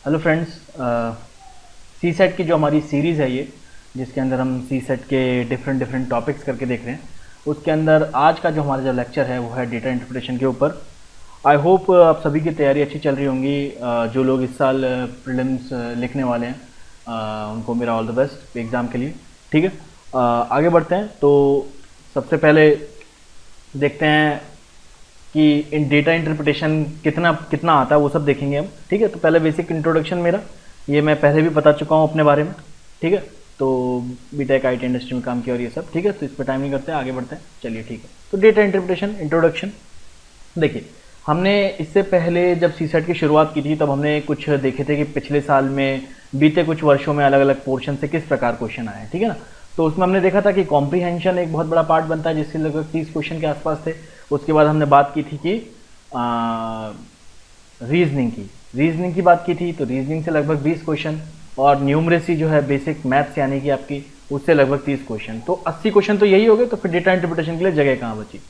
Hello friends, सी set की जो हमारी सीरीज़ है ये, जिसके अंदर हम सी सेट के डिफरेंट डिफरेंट टॉपिक्स करके देख रहे हैं, उसके अंदर आज का जो हमारा जो लेक्चर है वो है डेटा इंटरप्रिटेशन के ऊपर। आई होप आप सभी की तैयारी अच्छी चल रही होंगी। जो लोग इस साल प्रीलिम्स लिखने वाले हैं, उनको मेरा ऑल द बेस्ट एग्ज़ाम के लिए। ठीक है, आगे बढ़ते हैं। तो सबसे पहले देखते हैं कि इन डेटा इंटरप्रिटेशन कितना कितना आता है, वो सब देखेंगे हम। ठीक है, तो पहले बेसिक इंट्रोडक्शन मेरा, ये मैं पहले भी बता चुका हूँ अपने बारे में। ठीक है, तो बीटेक आईटी इंडस्ट्री में काम किया और ये सब। ठीक है, तो इस पर टाइम नहीं करते, आगे बढ़ते हैं। चलिए ठीक है, तो डेटा इंटरप्रिटेशन इंट्रोडक्शन देखिए, हमने इससे पहले जब सी सेट की शुरुआत की थी तब हमने कुछ देखे थे कि पिछले साल में, बीते कुछ वर्षों में अलग अलग पोर्शन से किस प्रकार क्वेश्चन आए हैं। ठीक है ना, तो उसमें हमने देखा था कि कॉम्प्रीहेंशन एक बहुत बड़ा पार्ट बनता है, जिससे लगभग 30 क्वेश्चन के आसपास थे। उसके बाद हमने बात की थी कि रीजनिंग की बात की थी, तो रीजनिंग से लगभग 20 क्वेश्चन, और न्यूमरेसी जो है बेसिक मैथ्स यानी कि आपकी, उससे लगभग 30 क्वेश्चन। तो 80 क्वेश्चन तो यही हो गए। तो फिर डेटा इंटरप्रिटेशन के लिए जगह कहाँ बची?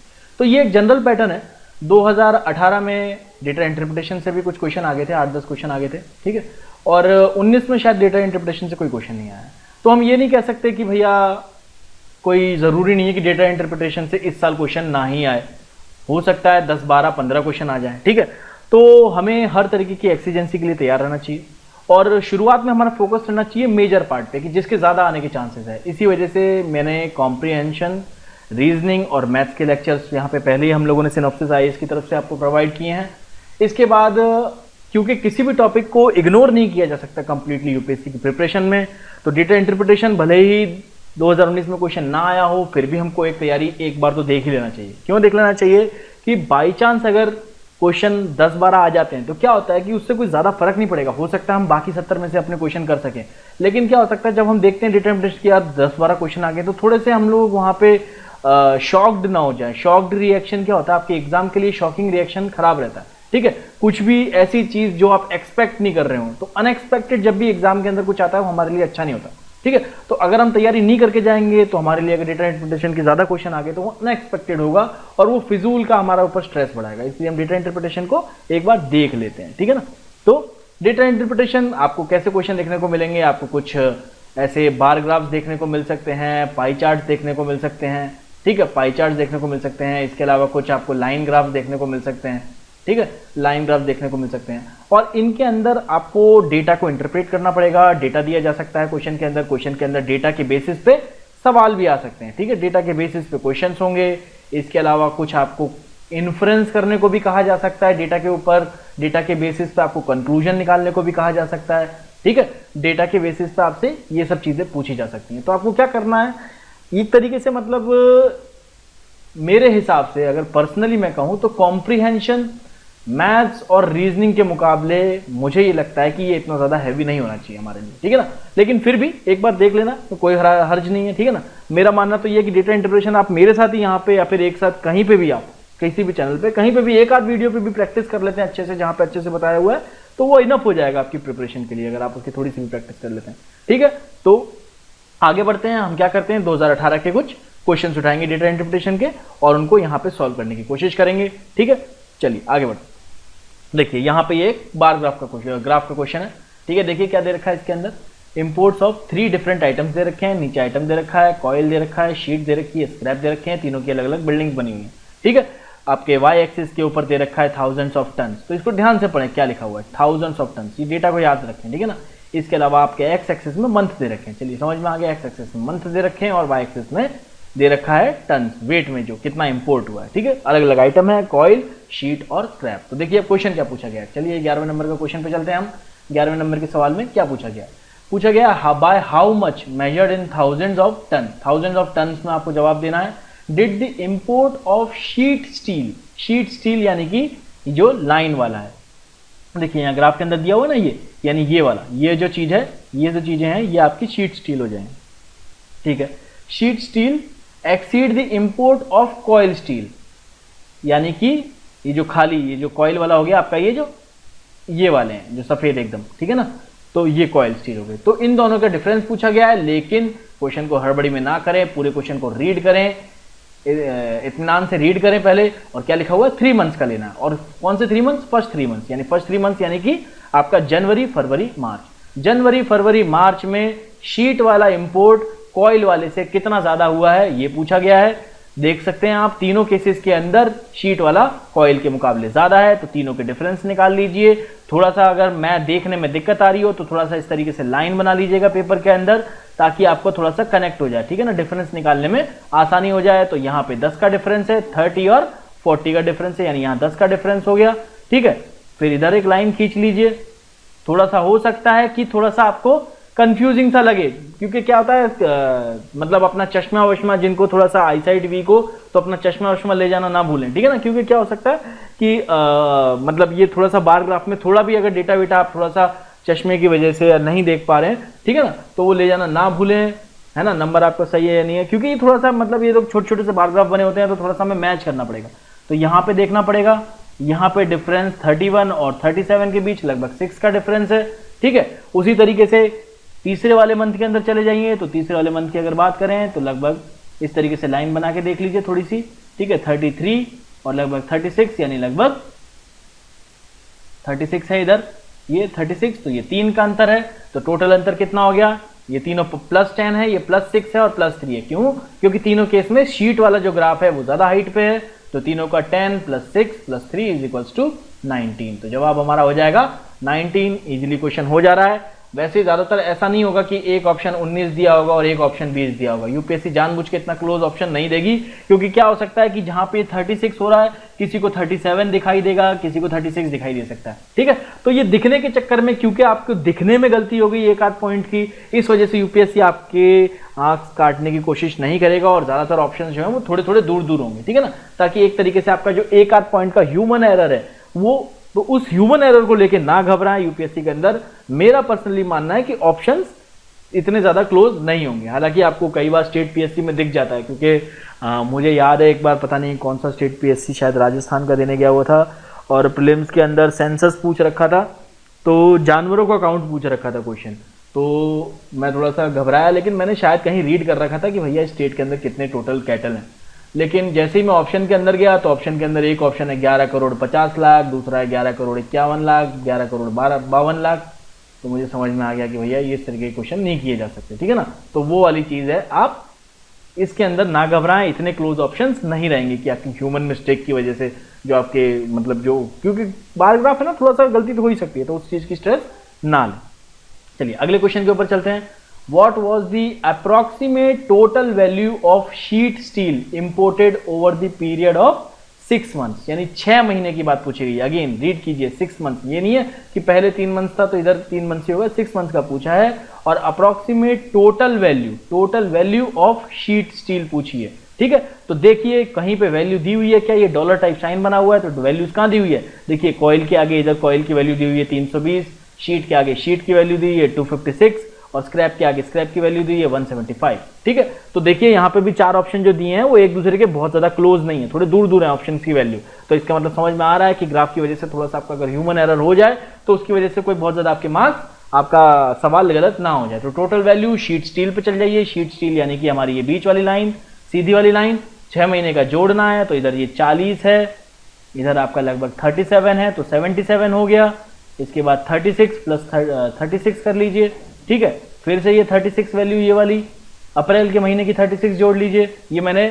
तो ये एक जनरल पैटर्न है। 2018 में डेटा इंटरप्रिटेशन से भी कुछ क्वेश्चन आ गए थे, 8-10 क्वेश्चन आ गए थे। ठीक है, और 19 में शायद डेटा इंटरप्रिटेशन से कोई क्वेश्चन नहीं आया है। तो हम ये नहीं कह सकते कि भैया कोई ज़रूरी नहीं है कि डेटा इंटरप्रिटेशन से इस साल क्वेश्चन ना ही आए, हो सकता है 10, 12, 15 क्वेश्चन आ जाए। ठीक है, तो हमें हर तरीके की एक्सीजेंसी के लिए तैयार रहना चाहिए, और शुरुआत में हमारा फोकस रहना चाहिए मेजर पार्ट पे कि जिसके ज़्यादा आने के चांसेस है। इसी वजह से मैंने कॉम्प्रीहेंशन, रीजनिंग और मैथ्स के लेक्चर्स यहाँ पे पहले ही हम लोगों ने सिनॉप्सिस आईएएस की तरफ से आपको प्रोवाइड किए हैं। इसके बाद क्योंकि किसी भी टॉपिक को इग्नोर नहीं किया जा सकता कंप्लीटली यूपीएससी की प्रिपरेशन में, तो डेटा इंटरप्रिटेशन भले ही 2019 में क्वेश्चन ना आया हो, फिर भी हमको एक तैयारी एक बार तो देख ही लेना चाहिए। क्यों देख लेना चाहिए? कि बाई चांस अगर क्वेश्चन 10-12 आ जाते हैं तो क्या होता है कि उससे कोई ज़्यादा फर्क नहीं पड़ेगा। हो सकता है हम बाकी 70 में से अपने क्वेश्चन कर सकें, लेकिन क्या हो सकता है जब हम देखते हैं डेटा इंटरप्रिटेशन की यार 10-12 क्वेश्चन आ गए, तो थोड़े से हम लोग वहाँ पे शॉक्ड ना हो जाए। शॉक्ड रिएक्शन क्या होता है आपके एग्जाम के लिए? शॉकिंग रिएक्शन खराब रहता है। ठीक है, कुछ भी ऐसी चीज जो आप एक्सपेक्ट नहीं कर रहे हो, तो अनएक्सपेक्टेड जब भी एग्जाम के अंदर कुछ आता है वो हमारे लिए अच्छा नहीं होता। ठीक है, तो अगर हम तैयारी नहीं करके जाएंगे तो हमारे लिए अगर डेटा इंटरप्रिटेशन के ज्यादा क्वेश्चन आ गए तो वो अनएक्सपेक्टेड होगा, और वो फिजूल का हमारा ऊपर स्ट्रेस बढ़ाएगा। इसलिए हम डेटा इंटरप्रिटेशन को एक बार देख लेते हैं। ठीक है ना, तो डेटा इंटरप्रिटेशन आपको कैसे क्वेश्चन देखने को मिलेंगे? आपको कुछ ऐसे बार ग्राफ्स देखने को मिल सकते हैं, पाई चार्ट देखने को मिल सकते हैं। ठीक है, पाई चार्ट देखने को मिल सकते हैं। इसके अलावा कुछ आपको लाइन ग्राफ देखने को मिल सकते हैं। ठीक है, लाइन ग्राफ देखने को मिल सकते हैं, और इनके अंदर आपको डेटा को इंटरप्रेट करना पड़ेगा। डेटा दिया जा सकता है क्वेश्चन के अंदर डेटा के बेसिस पे सवाल भी आ सकते हैं। ठीक है, डेटा के बेसिस पे क्वेश्चंस होंगे। इसके अलावा कुछ आपको इन्फ्रेंस करने को भी कहा जा सकता है डेटा के ऊपर। डेटा के बेसिस पे आपको कंक्लूजन निकालने को भी कहा जा सकता है। ठीक है, डेटा के बेसिस पे आपसे ये सब चीजें पूछी जा सकती हैं। तो आपको क्या करना है एक तरीके से, मतलब मेरे हिसाब से अगर पर्सनली मैं कहूं तो कॉम्प्रीहेंशन, मैथ्स और रीजनिंग के मुकाबले मुझे ये लगता है कि ये इतना ज्यादा हैवी नहीं होना चाहिए हमारे लिए। ठीक है ना, लेकिन फिर भी एक बार देख लेना तो कोई हर्ज नहीं है। ठीक है ना, मेरा मानना तो ये है कि डेटा इंटरप्रिटेशन आप मेरे साथ ही यहाँ पे या फिर एक साथ कहीं पे भी, आप किसी भी चैनल पे कहीं पे भी एक आध वीडियो पे भी प्रैक्टिस कर लेते हैं अच्छे से, जहाँ पे अच्छे से बताया हुआ है, तो वो इनफ हो जाएगा आपकी प्रिपरेशन के लिए, अगर आप उसकी थोड़ी सी भी प्रैक्टिस कर लेते हैं। ठीक है, तो आगे बढ़ते हैं। हम क्या करते हैं, 2018 के कुछ क्वेश्चन उठाएंगे डेटा इंटरप्रिटेशन के, और उनको यहाँ पे सॉल्व करने की कोशिश करेंगे। ठीक है, चलिए आगे बढ़ते हैं। देखिए यहाँ पे एक बार ग्राफ का क्वेश्चन है। ठीक है, देखिए क्या दे रखा है इसके अंदर, इंपोर्ट्स ऑफ 3 डिफरेंट आइटम्स दे रखे हैं। नीचे आइटम दे रखा है, कॉइल दे रखा है, शीट दे रखी है, स्क्रैप दे रखे हैं। तीनों की अलग अलग बिल्डिंग्स बनी हुई है। ठीक है, आपके वाई एक्सिस के ऊपर दे रखा है थाउजेंड्स ऑफ टन्स। तो इसको ध्यान से पढ़ें क्या लिखा हुआ है, थाउजेंड्स ऑफ टन्स। ये डेटा को याद रखें। ठीक है ना, इसके अलावा आपके एक्स एक्सिस में मंथ दे रखे हैं। चलिए समझ में आ गया, एक्स एक्सिस में मंथ दे रखे हैं और वाई एक्सिस में दे रखा है टन्स, वेट में जो कितना इंपोर्ट हुआ है। ठीक है, अलग अलग आइटम है, कॉइल, शीट और स्क्रैप। तो देखिए अब क्वेश्चन क्या पूछा गया है। चलिए 11वें नंबर का क्वेश्चन पे चलते हैं हम। 11वें नंबर के सवाल में क्या पूछा गया? पूछा गया by how much measured in thousands of tonne. Thousands of tonnes में आपको जवाब देना है। Did the import of sheet steel, sheet steel यानी कि जो लाइन वाला है। देखिए यहाँ ग्राफ के अंदर दिया हुआ ना, ये यानी ये वाला, ये जो चीज है, ये जो चीजें हैं, ये आपकी शीट स्टील हो जाएंगे। ठीक है, sheet steel exceed the import of coil steel, यानी कि ये जो खाली, ये जो कॉइल वाला हो गया आपका, ये जो ये वाले हैं जो सफेद एकदम। ठीक है ना, तो ये कॉइल स्टील हो गए। तो इन दोनों का डिफरेंस पूछा गया है, लेकिन क्वेश्चन को हड़बड़ी में ना करें, पूरे क्वेश्चन को रीड करें, इत्मीनान से रीड करें पहले। और क्या लिखा हुआ है, 3 मंथ्स का लेना है। और कौन से 3 मंथ्स? फर्स्ट 3 मंथ्स, यानी फर्स्ट 3 मंथ्स यानी कि आपका जनवरी फरवरी मार्च। जनवरी फरवरी मार्च में शीट वाला इंपोर्ट कॉइल वाले से कितना ज्यादा हुआ है ये पूछा गया है। देख सकते हैं आप तीनों केसेस के अंदर शीट वाला कॉइल के मुकाबले ज्यादा है, तो तीनों के डिफरेंस निकाल लीजिए। थोड़ा सा अगर मैं देखने में दिक्कत आ रही हो तो थोड़ा सा इस तरीके से लाइन बना लीजिएगा पेपर के अंदर, ताकि आपको थोड़ा सा कनेक्ट हो जाए, ठीक है ना, डिफरेंस निकालने में आसानी हो जाए। तो यहाँ पे 10 का डिफरेंस है, 30 और 40 का डिफरेंस है, यानी यहाँ 10 का डिफरेंस हो गया, ठीक है। फिर इधर एक लाइन खींच लीजिए। थोड़ा सा हो सकता है कि थोड़ा सा आपको कंफ्यूजिंग सा लगे, क्योंकि क्या होता है मतलब अपना चश्मा वश्मा, जिनको थोड़ा सा आईसाइट वीक हो तो अपना चश्मा वश्मा ले जाना ना भूलें, ठीक है ना, क्योंकि क्या हो सकता है कि मतलब ये थोड़ा सा बार ग्राफ में थोड़ा भी अगर डेटा वेटा आप थोड़ा सा चश्मे की वजह से नहीं देख पा रहे हैं, ठीक है ना, तो वो ले जाना ना भूलें, है ना। नंबर आपका सही है या नहीं है, क्योंकि ये थोड़ा सा मतलब ये लोग छोटे छोटे से बार ग्राफ बने होते हैं, तो थोड़ा सा हमें मैच करना पड़ेगा। तो यहाँ पे देखना पड़ेगा, यहाँ पे डिफरेंस 31 और 37 के बीच लगभग 6 का डिफरेंस है, ठीक है। उसी तरीके से तीसरे वाले मंथ के अंदर चले जाइए, तो तीसरे वाले मंथ की अगर बात करें तो लगभग इस तरीके से लाइन बना के देख लीजिए थोड़ी सी, ठीक है। 33 और लगभग 36, यानी लगभग 36 है इधर, ये 36, तो ये 3 का अंतर है। तो टोटल अंतर कितना हो गया, ये तीनों +10 है, ये +6 है और +3 है। क्यों? क्योंकि तीनों केस में शीट वाला जो ग्राफ है वो ज्यादा हाइट पे है, तो तीनों का 10 + 6 + 3 = 19। तो जवाब हमारा हो जाएगा 19। इजीली क्वेश्चन हो जा रहा है। वैसे ज्यादातर ऐसा नहीं होगा कि एक ऑप्शन 19 दिया होगा और एक ऑप्शन 20 दिया होगा। यूपीएससी जानबूझ के इतना क्लोज ऑप्शन नहीं देगी, क्योंकि क्या हो सकता है कि जहां पे 36 हो रहा है किसी को 37 दिखाई देगा, किसी को 36 दिखाई दे सकता है, ठीक है। तो ये दिखने के चक्कर में, क्योंकि आपको दिखने में गलती हो गई एक आध पॉइंट की, इस वजह से यूपीएससी आपके आंख काटने की कोशिश नहीं करेगा और ज्यादातर ऑप्शन जो है वो थोड़े थोड़े दूर दूर होंगे, ठीक है ना, ताकि एक तरीके से आपका जो एक आध पॉइंट का ह्यूमन एरर है वो, तो उस ह्यूमन एरर को लेके ना घबराएं। यूपीएससी के अंदर मेरा पर्सनली मानना है कि ऑप्शंस इतने ज्यादा क्लोज नहीं होंगे। हालांकि आपको कई बार स्टेट पीएससी में दिख जाता है, क्योंकि मुझे याद है एक बार पता नहीं कौन सा स्टेट पीएससी शायद राजस्थान का देने गया हुआ था, और प्रीलिम्स के अंदर सेंसस पूछ रखा था, तो जानवरों का काउंट पूछ रखा था क्वेश्चन। तो मैं थोड़ा सा घबराया, लेकिन मैंने शायद कहीं रीड कर रखा था कि भैया स्टेट के अंदर कितने टोटल कैटल हैं। लेकिन जैसे ही मैं ऑप्शन के अंदर गया तो ऑप्शन के अंदर एक ऑप्शन है 11 करोड़ 50 लाख, दूसरा है 11 करोड़ 51 लाख, 11 करोड़ 52 लाख। तो मुझे समझ में आ गया कि भैया ये इस तरीके के क्वेश्चन नहीं किए जा सकते, ठीक है ना। तो वो वाली चीज है, आप इसके अंदर ना घबराएं, इतने क्लोज ऑप्शंस नहीं रहेंगे कि आपकी ह्यूमन मिस्टेक की वजह से जो आपके मतलब जो, क्योंकि बार ग्राफ है ना, थोड़ा सा गलती तो हो ही सकती है, तो उस चीज की स्ट्रेस ना लें। चलिए अगले क्वेश्चन के ऊपर चलते हैं। What was the approximate total value of sheet steel imported over the period of 6 months? यानी 6 महीने की बात पूछी गई। अगेन रीड कीजिए, 6 मंथ, ये नहीं है कि पहले 3 मंथ था तो इधर 3 मंथ से होगा, 6 मंथ का पूछा है। और approximate total value of sheet steel पूछी है, ठीक है। तो देखिए कहीं पे वैल्यू दी हुई है क्या, ये डॉलर टाइप साइन बना हुआ है, तो वैल्यूज कहां दी हुई है, देखिए कॉइल के आगे इधर कॉइल की वैल्यू दी हुई है 320, शीट के आगे शीट की वैल्यू दी हुई है 256, और स्क्रैप के आगे स्क्रैप की वैल्यू दी है 175, ठीक है। तो देखिए यहाँ पे भी 4 ऑप्शन जो दिए हैं वो एक दूसरे के बहुत ज्यादा क्लोज नहीं है, थोड़े दूर दूर है ऑप्शन की वैल्यू। तो इसका मतलब समझ में आ रहा है कि ग्राफ की वजह से थोड़ा सा आपका अगर ह्यूमन एरर हो जाए तो उसकी वजह से कोई बहुत ज्यादा आपके मार्क्स, आपका सवाल गलत ना हो जाए। तो टोटल वैल्यू शीट स्टील पे चल जाइए। शीट स्टील यानी कि हमारी ये बीच वाली लाइन, सीधी वाली लाइन, 6 महीने का जोड़ना है, तो इधर ये 40 है, इधर आपका लगभग 37 है, तो 77 हो गया। इसके बाद 36 + 36 कर लीजिए, ठीक है। फिर से ये 36 वैल्यू, ये वाली अप्रैल के महीने की 36 जोड़ लीजिए। ये मैंने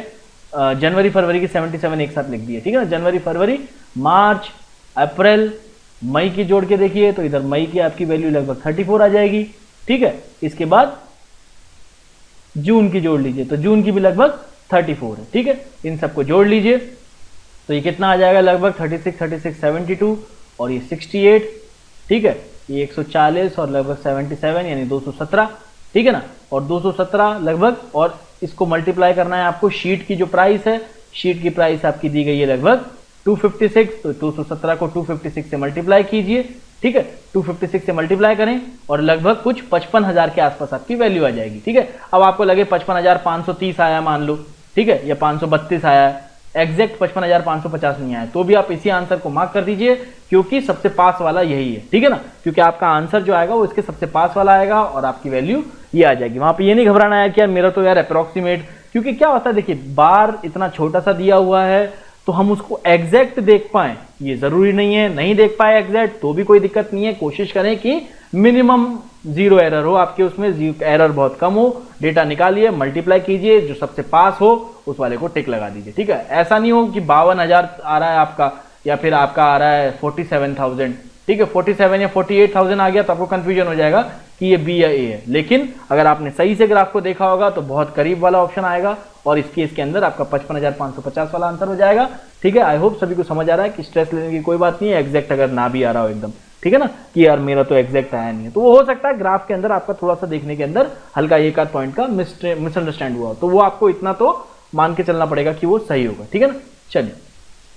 जनवरी फरवरी की 77 एक साथ लिख दी है, ठीक है ना। जनवरी फरवरी मार्च अप्रैल मई की जोड़ के देखिए, तो इधर मई की आपकी वैल्यू लगभग 34 आ जाएगी, ठीक है। इसके बाद जून की जोड़ लीजिए, तो जून की भी लगभग 34 है, ठीक है। इन सबको जोड़ लीजिए तो ये कितना आ जाएगा, लगभग 36 36 72 और ये 68, ठीक है। ये 140 और लगभग 77 यानी 217, ठीक है ना। और 217 लगभग, और इसको मल्टीप्लाई करना है आपको शीट की जो प्राइस है, शीट की प्राइस आपकी दी गई है लगभग 256, तो 217 को 256 से मल्टीप्लाई कीजिए, ठीक है। 256 से मल्टीप्लाई करें और लगभग कुछ 55,000 के आसपास आपकी वैल्यू आ जाएगी, ठीक है। अब आपको लगे 55,530 आया मान लो, ठीक है, या 532 आया है, एग्जैक्ट 55,550 नहीं आया, तो भी आप इसी आंसर को मार्क कर दीजिए, क्योंकि सबसे पास वाला यही है, ठीक है ना। क्योंकि आपका आंसर जो आएगा वो इसके सबसे पास वाला आएगा और आपकी वैल्यू ये आ जाएगी। वहां पे ये नहीं घबराना है कि यार मेरा तो यार अप्रोक्सीमेट, क्योंकि क्या होता है देखिए, बार इतना छोटा सा दिया हुआ है तो हम उसको एग्जैक्ट देख पाए, ये जरूरी नहीं है, नहीं देख पाए एग्जैक्ट तो भी कोई दिक्कत नहीं है, कोशिश करें कि मिनिमम 0 एरर हो आपके उसमें, एरर बहुत कम हो, डेटा निकालिए, मल्टीप्लाई कीजिए, जो सबसे पास हो उस वाले को टिक लगा दीजिए, ठीक है। ऐसा नहीं हो कि 52,000 आ रहा है आपका या फिर आपका आ रहा है 47,000, ठीक है, 47 या 48,000 आ गया तो आपको कंफ्यूजन हो जाएगा कि ये बी या ए है। लेकिन अगर आपने सही से ग्राफ को देखा होगा तो बहुत करीब वाला ऑप्शन आएगा और इस केस के अंदर आपका 55,550 वाला आंसर हो जाएगा, ठीक है। आई होप सभी को समझ आ रहा है कि स्ट्रेस लेने की कोई बात नहीं है, एग्जैक्ट अगर ना भी आ रहा हो एकदम, ठीक है ना, कि यार मेरा तो एग्जैक्ट आया नहीं है, तो वो हो सकता है ग्राफ के अंदर आपका थोड़ा सा देखने के अंदर हल्का एक आध पॉइंट का मिसअंडरस्टैंड हुआ, तो वो आपको इतना तो मान के चलना पड़ेगा कि वो सही होगा, ठीक है ना। चलिए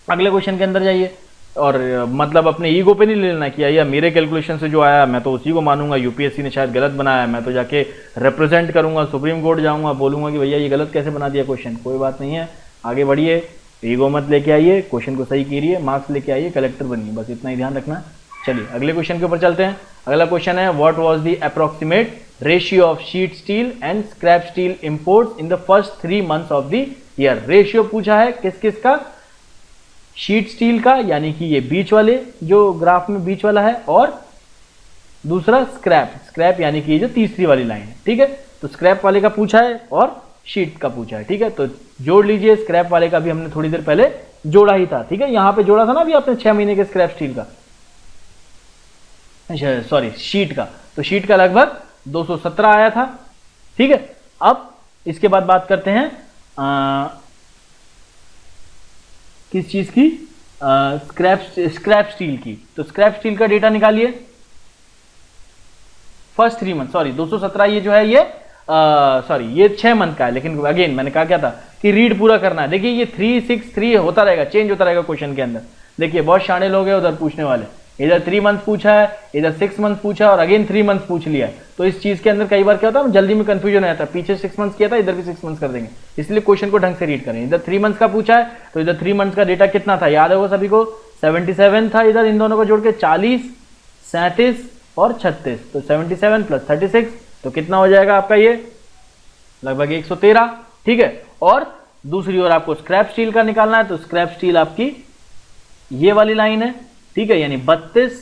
अगले क्वेश्चन के अंदर जाइए, और मतलब अपने ईगो पे नहीं लेना कि यार मेरे कैलकुलेशन से जो आया मैं तो उसी को मानूंगा, यूपीएससी ने शायद गलत बनाया, मैं तो जाके रिप्रेजेंट करूंगा, सुप्रीम कोर्ट जाऊंगा, बोलूंगा कि भैया ये गलत कैसे बना दिया क्वेश्चन। कोई बात नहीं है, आगे बढ़िए, ईगो मत लेके आइए, क्वेश्चन को सही कीजिए, मार्क्स लेके आइए, कलेक्टर बनिए, बस इतना ही ध्यान रखना। चलिए अगले क्वेश्चन के ऊपर चलते हैं। अगला क्वेश्चन है what was the approximate ratio of sheet steel and scrap steel imports in the first 3 months of the year. Ratio पूछा है किस किस का, शीट स्टील का यानी कि ये बीच वाले जो ग्राफ में बीच वाला है, और दूसरा स्क्रैप यानी कि ये जो तीसरी वाली लाइन है, ठीक है। तो स्क्रैप वाले का पूछा है और शीट का पूछा है, ठीक है। तो जोड़ लीजिए, स्क्रैप वाले का भी हमने थोड़ी देर पहले जोड़ा ही था, ठीक है, यहां पे जोड़ा था ना अभी आपने 6 महीने के स्क्रैप स्टील का, सॉरी शीट का, तो शीट का लगभग 217 आया था, ठीक है। अब इसके बाद बात करते हैं किस चीज की, स्क्रैप स्टील की। तो स्क्रैप स्टील का डेटा निकालिए फर्स्ट 3 मंथ, सॉरी 217 ये जो है ये सॉरी ये 6 मंथ का है, लेकिन अगेन मैंने कहा क्या था कि रीड पूरा करना है। देखिए ये 3 6 3 होता रहेगा, चेंज होता रहेगा क्वेश्चन के अंदर। देखिए बहुत शाणे लोग हैं उधर पूछने वाले, इधर 3 मंथ पूछा है, इधर 6 मंथ पूछा है और अगेन 3 मंथ पूछ लिया है। तो इस चीज के अंदर कई बार क्या होता है जल्दी में कंफ्यूजन आता है, पीछे 6 मंथ किया था इधर भी 6 मंथ कर देंगे, इसलिए क्वेश्चन को ढंग से रीड करें। इधर 3 मंथ का पूछा है तो इधर 3 मंथ का डेटा कितना था याद होगा सभी को, 77 था, इधर इन दोनों को जोड़ के 40 37 और 36, तो 77 + 36 तो कितना हो जाएगा आपका ये लगभग 113, ठीक है। और दूसरी ओर आपको स्क्रैप स्टील का निकालना है, तो स्क्रैप स्टील आपकी ये वाली लाइन है, ठीक है, यानी 32,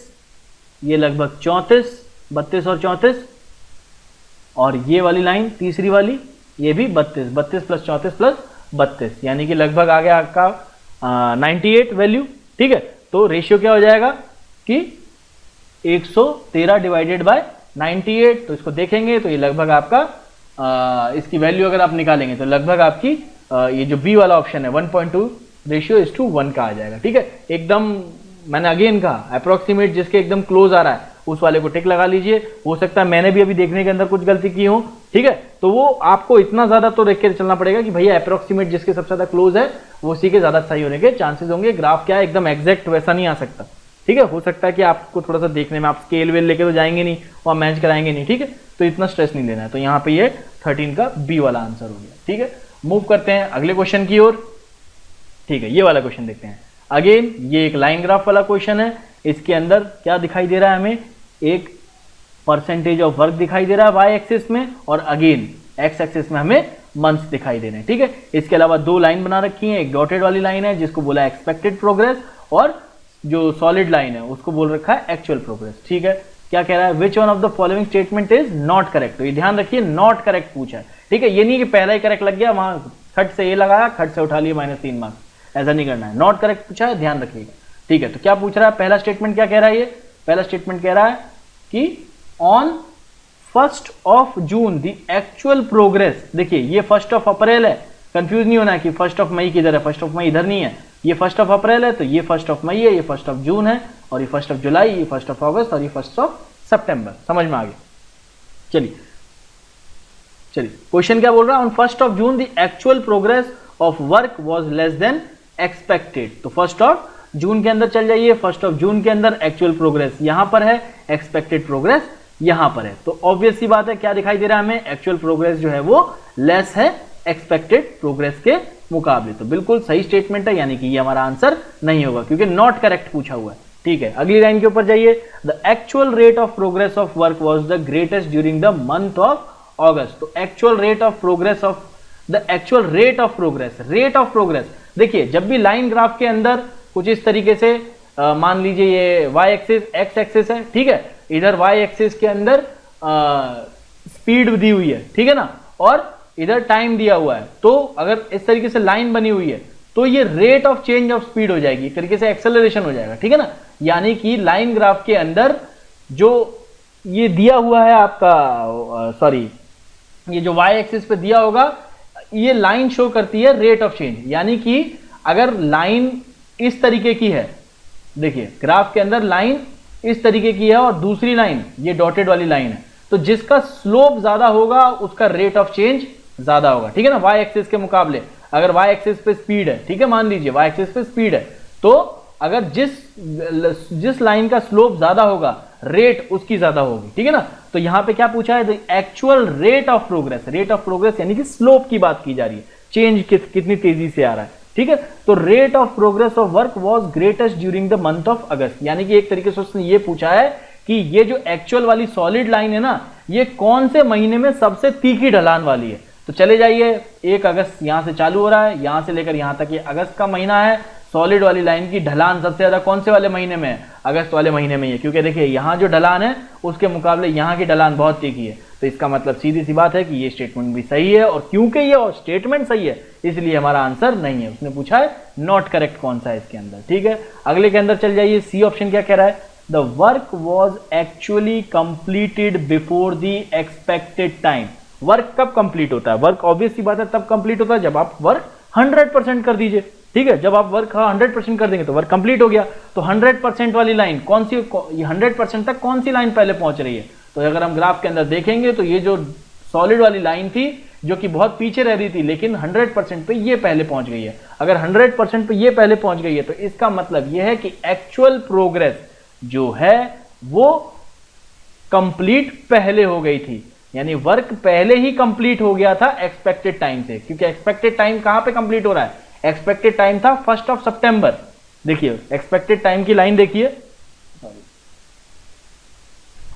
ये लगभग 34, 32 और 34, और ये वाली लाइन तीसरी वाली ये भी 32, 32 + 34 + 32 यानी कि लगभग आ गया आपका 98 वैल्यू, ठीक है। तो रेशियो क्या हो जाएगा कि 113 डिवाइडेड बाय 98, तो इसको देखेंगे तो ये लगभग आपका इसकी वैल्यू अगर आप निकालेंगे तो लगभग आपकी ये जो बी वाला ऑप्शन है 1.2 रेशियो इज टू 1 का आ जाएगा, ठीक है। एकदम मैंने अगेन कहा अप्रोक्सीमेट जिसके एकदम क्लोज आ रहा है उस वाले को टिक लगा लीजिए। हो सकता है मैंने भी अभी देखने के अंदर कुछ गलती की हो, ठीक है, तो वो आपको इतना ज्यादा तो देख के चलना पड़ेगा कि भैया अप्रोक्सीमेट जिसके सबसे ज्यादा क्लोज है वो उसी के ज्यादा सही होने के चांसेस होंगे। ग्राफ क्या है एकदम एग्जैक्ट वैसा नहीं आ सकता, ठीक है। हो सकता है कि आपको थोड़ा सा देखने में आप स्केल वेल लेके तो जाएंगे नहीं और मैच कराएंगे नहीं, ठीक है, तो इतना स्ट्रेस नहीं लेना है। तो यहाँ पे ये 13 का बी वाला आंसर हो गया, ठीक है। मूव करते हैं अगले क्वेश्चन की ओर, ठीक है, ये वाला क्वेश्चन देखते हैं। अगेन ये एक लाइन ग्राफ वाला क्वेश्चन है, इसके अंदर क्या दिखाई दे रहा है हमें, एक परसेंटेज ऑफ वर्क दिखाई दे रहा है वाई एक्सिस में, और अगेन एक्स एक्सिस में हमें मंथ्स दिखाई दे रहे हैं, ठीक है। इसके अलावा 2 लाइन बना रखी है, एक डॉटेड वाली लाइन है जिसको बोला एक्सपेक्टेड प्रोग्रेस, और जो सॉलिड लाइन है उसको बोल रखा है एक्चुअल प्रोग्रेस, ठीक है। क्या कह रहा है, which one of the following statement is not correct. तो ये ध्यान रखिए नॉट करेक्ट पूछा है, ठीक है, ये नहीं कि पहला ही करेक्ट लग गया वहां खट से ये लगाया खट से उठा लिया -3 मार्क्स, ऐसा नहीं करना है। नॉट करेक्ट पूछा है, ध्यान रखिएगा, ठीक है। तो क्या पूछ रहा है, पहला स्टेटमेंट क्या कह रहा है, ये पहला स्टेटमेंट कह रहा है कि on 1 June the actual progress, देखिए ये 1 अप्रैल है, कंफ्यूज नहीं होना है कि 1 मई किधर है, 1 मई इधर नहीं है, ये 1 अप्रैल है, तो ये 1 मई है, ये 1 जून है, और ये 1 जुलाई, ये 1 अगस्त और ये 1 सितंबर, समझ में आ गया। चलिए क्वेश्चन क्या बोल रहा है, on 1 June the actual progress of work was less than expected. तो 1 जून के अंदर चल जाइए, 1 जून के अंदर एक्चुअल प्रोग्रेस यहां पर है, एक्सपेक्टेड प्रोग्रेस यहां पर है, तो ऑब्वियस सी बात है क्या दिखाई दे रहा है हमें, एक्चुअल प्रोग्रेस जो है वो लेस है एक्सपेक्टेड प्रोग्रेस के मुकाबले। तो बिल्कुल सही स्टेटमेंट है, यानी कि ये हमारा आंसर नहीं होगा क्योंकि नॉट करेक्ट पूछा हुआ है, ठीक है। अगली लाइन के ऊपर जाइए, the actual rate of progress of work was the greatest during the month of August. तो actual rate of progress of the actual rate of progress देखिए जब भी लाइन ग्राफ के अंदर कुछ इस तरीके से मान लीजिए ये वाई एक्सिस एक्स एक्सिस है, ठीक है, इधर वाई एक्सिस के अंदर स्पीड दी हुई है, ठीक है ना, और इधर टाइम दिया हुआ है, तो अगर इस तरीके से लाइन बनी हुई है तो ये rate of change of speed हो जाएगी, एक तरीके से एक्सेलरेशन हो जाएगा, ठीक है ना। यानी कि लाइन ग्राफ के अंदर जो ये दिया हुआ है आपका सॉरी ये जो वाई एक्सिस पे दिया होगा, ये लाइन शो करती है रेट ऑफ चेंज। यानी कि अगर लाइन इस तरीके की है, देखिए ग्राफ के अंदर लाइन इस तरीके की है और दूसरी लाइन ये डॉटेड वाली लाइन है, तो जिसका स्लोप ज्यादा होगा उसका रेट ऑफ चेंज ज्यादा होगा, ठीक है ना, वाई एक्सिस के मुकाबले। अगर वाई एक्सिस पे स्पीड है, ठीक है, मान लीजिए वाई एक्सिस पे स्पीड है, तो अगर जिस लाइन का स्लोप ज्यादा होगा रेट उसकी ज्यादा होगी, ठीक है ना। तो यहां पे क्या पूछा है, the actual rate of progress, rate of progress यानी कि स्लोप की बात की जा रही है, चेंज कितनी तेजी से आ रहा है, ठीक है। तो rate of progress of work was greatest during the month of अगस्त, यानी कि एक तरीके से उसने ये पूछा है कि ये जो एक्चुअल वाली सॉलिड लाइन है ना, ये कौन से महीने में सबसे तीखी ढलान वाली है। तो चले जाइए, 1 अगस्त यहां से चालू हो रहा है, यहां से लेकर यहां तक ये अगस्त का महीना है, सॉलिड वाली लाइन की ढलान सबसे ज्यादा कौन से वाले महीने में है, अगस्त वाले महीने में है, क्योंकि देखिए यहां जो ढलान है उसके मुकाबले यहां की ढलान बहुत तीखी है। तो इसका मतलब सीधी सी बात है कि ये स्टेटमेंट भी सही है, और क्योंकि ये स्टेटमेंट सही है इसलिए हमारा आंसर नहीं है। उसने पूछा है नॉट करेक्ट कौन सा है इसके अंदर, ठीक है। अगले के अंदर चल जाइए, सी ऑप्शन क्या कह रहा है, the work was actually completed before the expected time. Work कब कंप्लीट होता है, वर्क ऑब्वियस सी बात है तब कंप्लीट होता है जब आप वर्क 100% कर दीजिए, ठीक है। जब आप वर्क 100% कर देंगे तो वर्क कंप्लीट हो गया। तो 100% वाली लाइन कौन सी, 100% तक कौन सी लाइन पहले पहुंच रही है, तो अगर हम ग्राफ के अंदर देखेंगे तो ये जो सॉलिड वाली लाइन थी जो कि बहुत पीछे रह रही थी, लेकिन 100% पे ये पहले पहुंच गई है। अगर 100% पे ये पहले पहुंच गई है तो इसका मतलब ये है कि एक्चुअल प्रोग्रेस जो है वो कंप्लीट पहले हो गई थी, यानी वर्क पहले ही कंप्लीट हो गया था एक्सपेक्टेड टाइम से। क्योंकि एक्सपेक्टेड टाइम कहां पे कंप्लीट हो रहा है, एक्सपेक्टेड टाइम था 1 सितंबर। देखिए एक्सपेक्टेड टाइम की लाइन देखिए,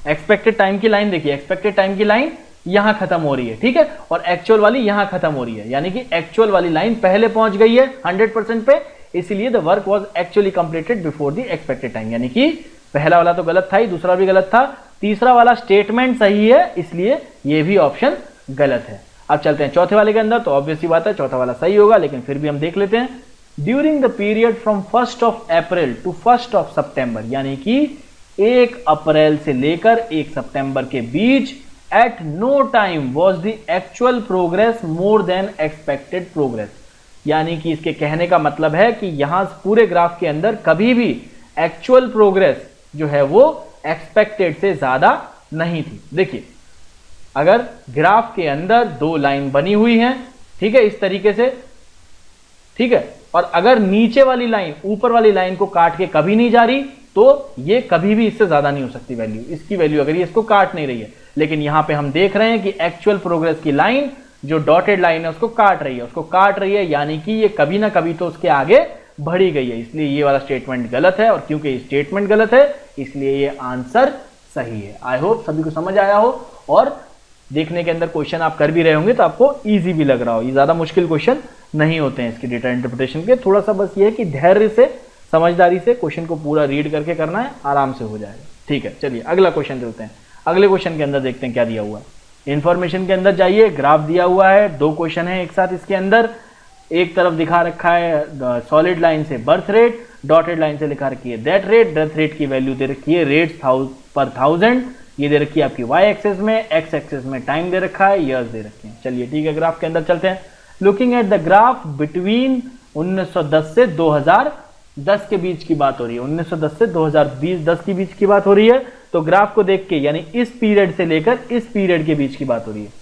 एक्सपेक्टेड टाइम की लाइन देखिए, एक्सपेक्टेड टाइम की लाइन यहां खत्म हो रही है, ठीक है, और एक्चुअल वाली यहां खत्म हो रही है, यानी कि एक्चुअल वाली लाइन पहले पहुंच गई है 100% पे, इसलिए the work was actually completed before the expected time. यानी कि पहला वाला तो गलत था ही, दूसरा भी गलत था, तीसरा वाला स्टेटमेंट सही है, इसलिए यह भी ऑप्शन गलत है। अब चलते हैं चौथे वाले के अंदर, तो ऑब्वियस सी बात है चौथा वाला सही होगा, लेकिन फिर भी हम देख लेते हैं। During the period from 1 April to 1 September, यानी कि 1 अप्रैल से लेकर 1 सितंबर के बीच, at no time was the actual progress more than expected progress. यानी कि इसके कहने का मतलब है कि यहां पूरे ग्राफ के अंदर कभी भी एक्चुअल प्रोग्रेस जो है वो एक्सपेक्टेड से ज्यादा नहीं थी। देखिए अगर ग्राफ के अंदर 2 लाइन बनी हुई हैं, ठीक है, इस तरीके से, ठीक है, और अगर नीचे वाली लाइन ऊपर वाली लाइन को काट के कभी नहीं जा रही तो ये कभी भी इससे ज्यादा नहीं हो सकती वैल्यू, इसकी वैल्यू अगर ये इसको काट नहीं रही है। लेकिन यहां पे हम देख रहे हैं कि एक्चुअल प्रोग्रेस की लाइन जो डॉटेड लाइन है उसको काट रही है, उसको काट रही है, यानी कि ये कभी ना कभी तो उसके आगे बढ़ी गई है, इसलिए ये वाला स्टेटमेंट गलत है। और क्योंकि ये स्टेटमेंट गलत है इसलिए ये आंसर सही है। आई होप सभी को समझ आया हो, और देखने के अंदर क्वेश्चन आप कर भी रहे होंगे तो आपको इजी भी लग रहा हो। ये ज्यादा मुश्किल क्वेश्चन नहीं होते हैं इसके डेटा इंटरप्रिटेशन के, थोड़ा सा बस ये है कि धैर्य से समझदारी से क्वेश्चन को पूरा रीड करके करना है, आराम से हो जाएगा, ठीक है। चलिए अगला क्वेश्चन चलते हैं। अगले क्वेश्चन के अंदर देखते हैं क्या दिया हुआ है। इंफॉर्मेशन के अंदर जाइए, ग्राफ दिया हुआ है, 2 क्वेश्चन है एक साथ इसके अंदर। एक तरफ दिखा रखा है सॉलिड लाइन से बर्थ रेट, डॉटेड लाइन से लिखा रखी है डेथ रेट। डेथ रेट की वैल्यू दे रखी है रेट्स पर 1000, ये दे रखी है आपकी वाई एक्सेस में, एक्स एक्सेस में टाइम दे रखा है, ईयर्स दे रखे हैं। चलिए ठीक है, ग्राफ के अंदर चलते हैं। Looking at the graph between 1910 से 2010 के बीच की बात हो रही है, 1910 से 2010 के बीच की बात हो रही है। तो ग्राफ को देख के, यानी इस पीरियड से लेकर इस पीरियड के बीच की बात हो रही है,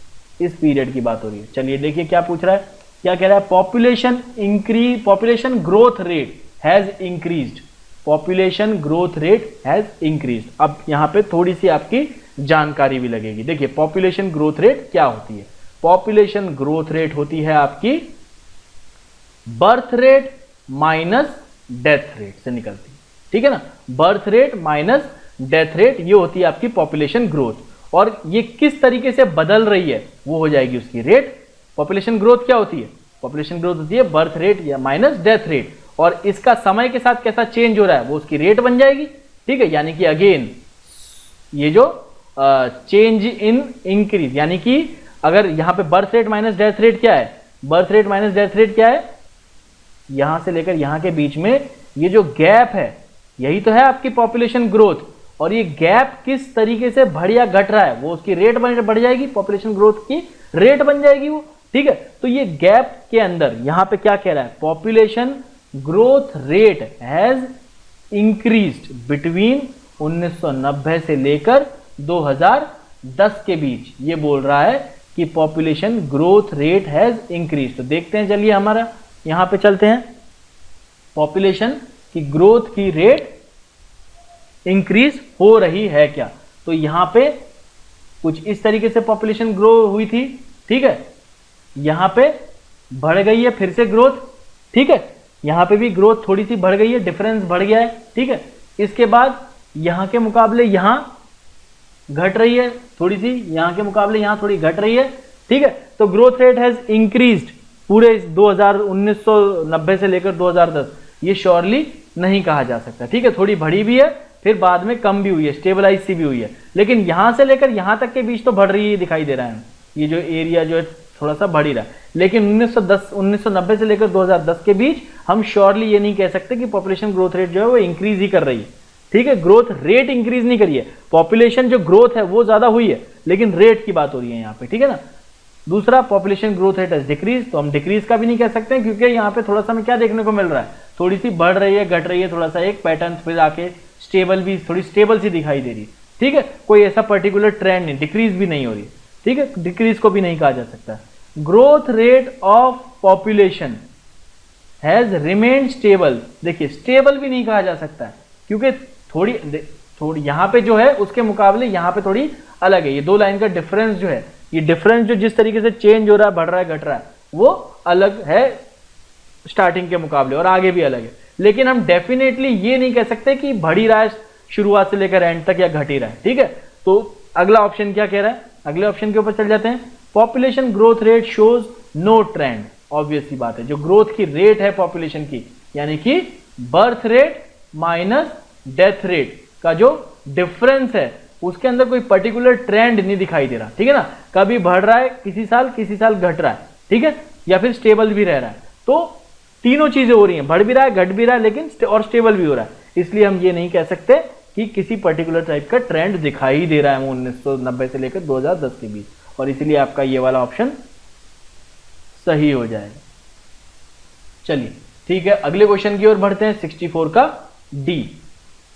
इस पीरियड की बात हो रही है। चलिए देखिए क्या पूछ रहा है, क्या कह रहा है, population growth rate has increased, population growth rate has increased. अब यहां पे थोड़ी सी आपकी जानकारी भी लगेगी। देखिए पॉपुलेशन ग्रोथ रेट क्या होती है, पॉपुलेशन ग्रोथ रेट होती है आपकी birth rate minus death rate से निकलती है, ठीक है ना, birth rate minus death rate, ये होती है आपकी पॉपुलेशन ग्रोथ। और ये किस तरीके से बदल रही है वो हो जाएगी उसकी रेट। पॉपुलेशन ग्रोथ क्या होती है, पॉपुलेशन ग्रोथ होती है बर्थ रेट या माइनस डेथ रेट, और इसका समय के साथ कैसा चेंज हो रहा है वो उसकी रेट बन जाएगी। ठीक है, यानी कि अगेन ये जो चेंज इन इंक्रीज, यानी कि अगर यहां पे birth rate minus death rate क्या है, birth rate minus death rate क्या है, यहां से लेकर यहां के बीच में ये जो गैप है यही तो है आपकी पॉपुलेशन ग्रोथ, और ये गैप किस तरीके से बढ़ या घट रहा है वो उसकी रेट बढ़ जाएगी, पॉपुलेशन ग्रोथ की रेट बन जाएगी वो। ठीक है, तो ये गैप के अंदर यहां पे क्या कह रहा है, population growth rate has increased between 1990 से लेकर 2010 के बीच, ये बोल रहा है कि population growth rate has increase. तो देखते हैं, चलिए हमारा यहां पे चलते हैं, पॉपुलेशन की ग्रोथ की रेट इंक्रीज हो रही है क्या। तो यहां पे कुछ इस तरीके से पॉपुलेशन ग्रो हुई थी, ठीक है, यहां पे बढ़ गई है फिर से ग्रोथ, ठीक है, यहां पे भी ग्रोथ थोड़ी सी बढ़ गई है, डिफरेंस बढ़ गया है, ठीक है। इसके बाद यहां के मुकाबले यहां घट रही है थोड़ी सी, यहां के मुकाबले यहां थोड़ी घट रही है, ठीक है। तो ग्रोथ रेट हैज इंक्रीज्ड पूरे 1990 से लेकर 2010, ये श्योरली नहीं कहा जा सकता, ठीक है। थोड़ी बढ़ी भी है, फिर बाद में कम भी हुई है, स्टेबलाइज सी भी हुई है, लेकिन यहां से लेकर यहां तक के बीच तो बढ़ रही है दिखाई दे रहा है, ये जो एरिया जो है थोड़ा सा बढ़ ही रहा है। लेकिन 1990 से लेकर 2010 के बीच हम श्योरली ये नहीं कह सकते कि पॉपुलेशन ग्रोथ रेट जो है वो इंक्रीज ही कर रही है, ठीक है। ग्रोथ रेट इंक्रीज नहीं करी है, पॉपुलेशन जो ग्रोथ है वो ज्यादा हुई है, लेकिन रेट की बात हो रही है यहाँ पे, ठीक है ना। दूसरा, पॉपुलेशन ग्रोथ रेट है डिक्रीज, तो हम डिक्रीज का भी नहीं कह सकते हैं, क्योंकि यहाँ पे थोड़ा सा हमें क्या देखने को मिल रहा है, थोड़ी सी बढ़ रही है घट रही है, थोड़ा सा एक पैटर्न फिर आके स्टेबल भी, थोड़ी स्टेबल सी दिखाई दे रही है, ठीक है। कोई ऐसा पर्टिकुलर ट्रेंड नहीं, डिक्रीज भी नहीं हो रही, ठीक है, डिक्रीज को भी नहीं कहा जा सकता। Growth rate of population has remained stable, देखिए स्टेबल भी नहीं कहा जा सकता है, क्योंकि थोड़ी यहां पे जो है उसके मुकाबले यहां पे थोड़ी अलग है, ये दो लाइन का डिफरेंस जो है, ये डिफरेंस जो जिस तरीके से चेंज हो रहा है, बढ़ रहा है घट रहा है, वो अलग है स्टार्टिंग के मुकाबले और आगे भी अलग है। लेकिन हम डेफिनेटली ये नहीं कह सकते कि बढ़ ही रहा है शुरुआत से लेकर एंड तक या घट ही रहा है, ठीक है। तो अगला ऑप्शन क्या कह रहा है, अगले ऑप्शन के ऊपर चल जाते हैं। Population growth rate shows no trend, obvious सी बात है, जो ग्रोथ की रेट है पॉपुलेशन की, यानी कि birth rate minus death rate का जो डिफरेंस है उसके अंदर कोई पर्टिकुलर ट्रेंड नहीं दिखाई दे रहा, ठीक है ना। कभी बढ़ रहा है किसी साल घट रहा है, ठीक है, या फिर स्टेबल भी रह रहा है। तो तीनों चीजें हो रही हैं, बढ़ भी रहा है, घट भी रहा है, लेकिन और स्टेबल भी हो रहा है। इसलिए हम ये नहीं कह सकते कि किसी पर्टिकुलर टाइप का ट्रेंड दिखाई दे रहा है 1990 से लेकर 2010 के बीच, और इसीलिए आपका ये वाला ऑप्शन सही हो जाएगा। चलिए ठीक है, अगले क्वेश्चन की ओर बढ़ते हैं। 64 का डी,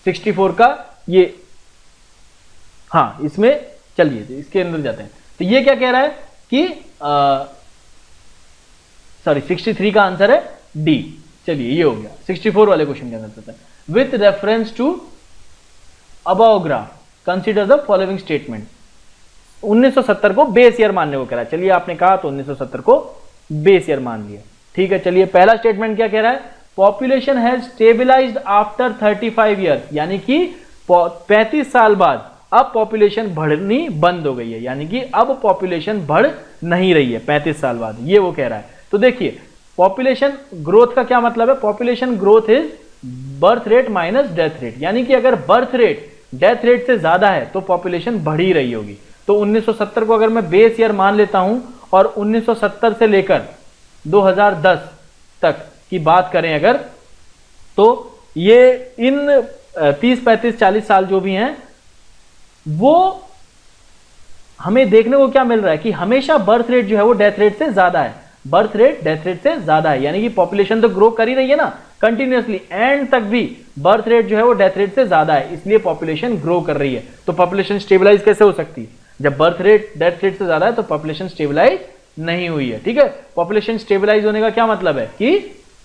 64 का ये, हाँ इसमें चलिए इसके अंदर जाते हैं। तो ये क्या कह रहा है कि सॉरी 63 का आंसर है डी। चलिए ये हो गया, 64 वाले क्वेश्चन के अंदर चलते हैं। With reference to above graph consider the following statement. 1970 को बेस ईयर मानने को कह रहा है। चलिए आपने कहा तो 1970 को बेस ईयर मान लिया, ठीक है। चलिए पहला स्टेटमेंट क्या कह रहा है, population has stabilised after 35 years, यानी कि 35 साल बाद अब पॉपुलेशन बढ़नी बंद हो गई है, यानी कि अब पॉपुलेशन बढ़ नहीं रही है 35 साल बाद, ये वो कह रहा है। तो देखिए पॉपुलेशन ग्रोथ का क्या मतलब है, population growth is birth rate minus death rate, यानी कि अगर बर्थ रेट डेथ रेट से ज्यादा है तो पॉपुलेशन बढ़ ही रही होगी। तो 1970 को अगर मैं बेस ईयर मान लेता हूं और 1970 से लेकर 2010 तक की बात करें अगर, तो ये इन 30, 35, 40 साल जो भी हैं वो हमें देखने को क्या मिल रहा है कि हमेशा बर्थ रेट जो है वो डेथ रेट से ज्यादा है, बर्थ रेट डेथ रेट से ज्यादा है, यानी कि पॉपुलेशन तो ग्रो कर ही रही है ना कंटिन्यूअसली, एंड तक भी बर्थ रेट जो है वो डेथ रेट से ज्यादा है, इसलिए पॉपुलेशन ग्रो कर रही है। तो पॉपुलेशन स्टेबलाइज कैसे हो सकती है, जब बर्थ रेट डेथ रेट से ज्यादा है तो पॉपुलेशन स्टेबलाइज नहीं हुई है, ठीक है। पॉपुलेशन स्टेबलाइज होने का क्या मतलब है कि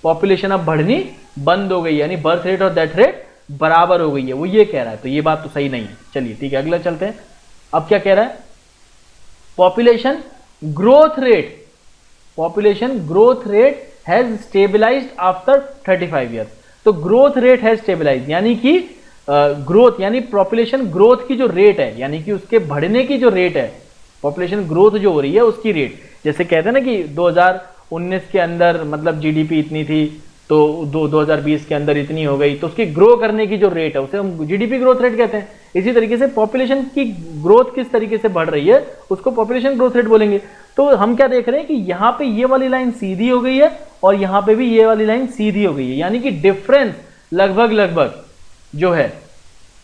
पॉपुलेशन अब बढ़नी बंद हो गई, यानी बर्थ रेट और डेथ रेट बराबर हो गई है, वो ये कह रहा है। तो ये बात तो सही नहीं है। चलिए ठीक है, अगला चलते हैं। अब क्या कह रहा है, population growth rate, population growth rate has stabilised after 35 years. तो ग्रोथ रेट हैज स्टेबलाइज्ड, यानी कि ग्रोथ यानी पॉपुलेशन ग्रोथ की जो रेट है, यानी कि उसके बढ़ने की जो रेट है, पॉपुलेशन ग्रोथ जो हो रही है उसकी रेट, जैसे कहते हैं ना कि 19 के अंदर मतलब जीडीपी इतनी थी तो 2020 के अंदर इतनी हो गई, तो उसकी ग्रो करने की जो रेट है उसे हम जीडीपी ग्रोथ रेट कहते हैं। इसी तरीके से पॉपुलेशन की ग्रोथ किस तरीके से बढ़ रही है उसको पॉपुलेशन ग्रोथ रेट बोलेंगे। तो हम क्या देख रहे हैं कि यहाँ पे ये वाली लाइन सीधी हो गई है और यहाँ पे भी ये वाली लाइन सीधी हो गई है, यानी कि डिफरेंस लगभग लगभग जो है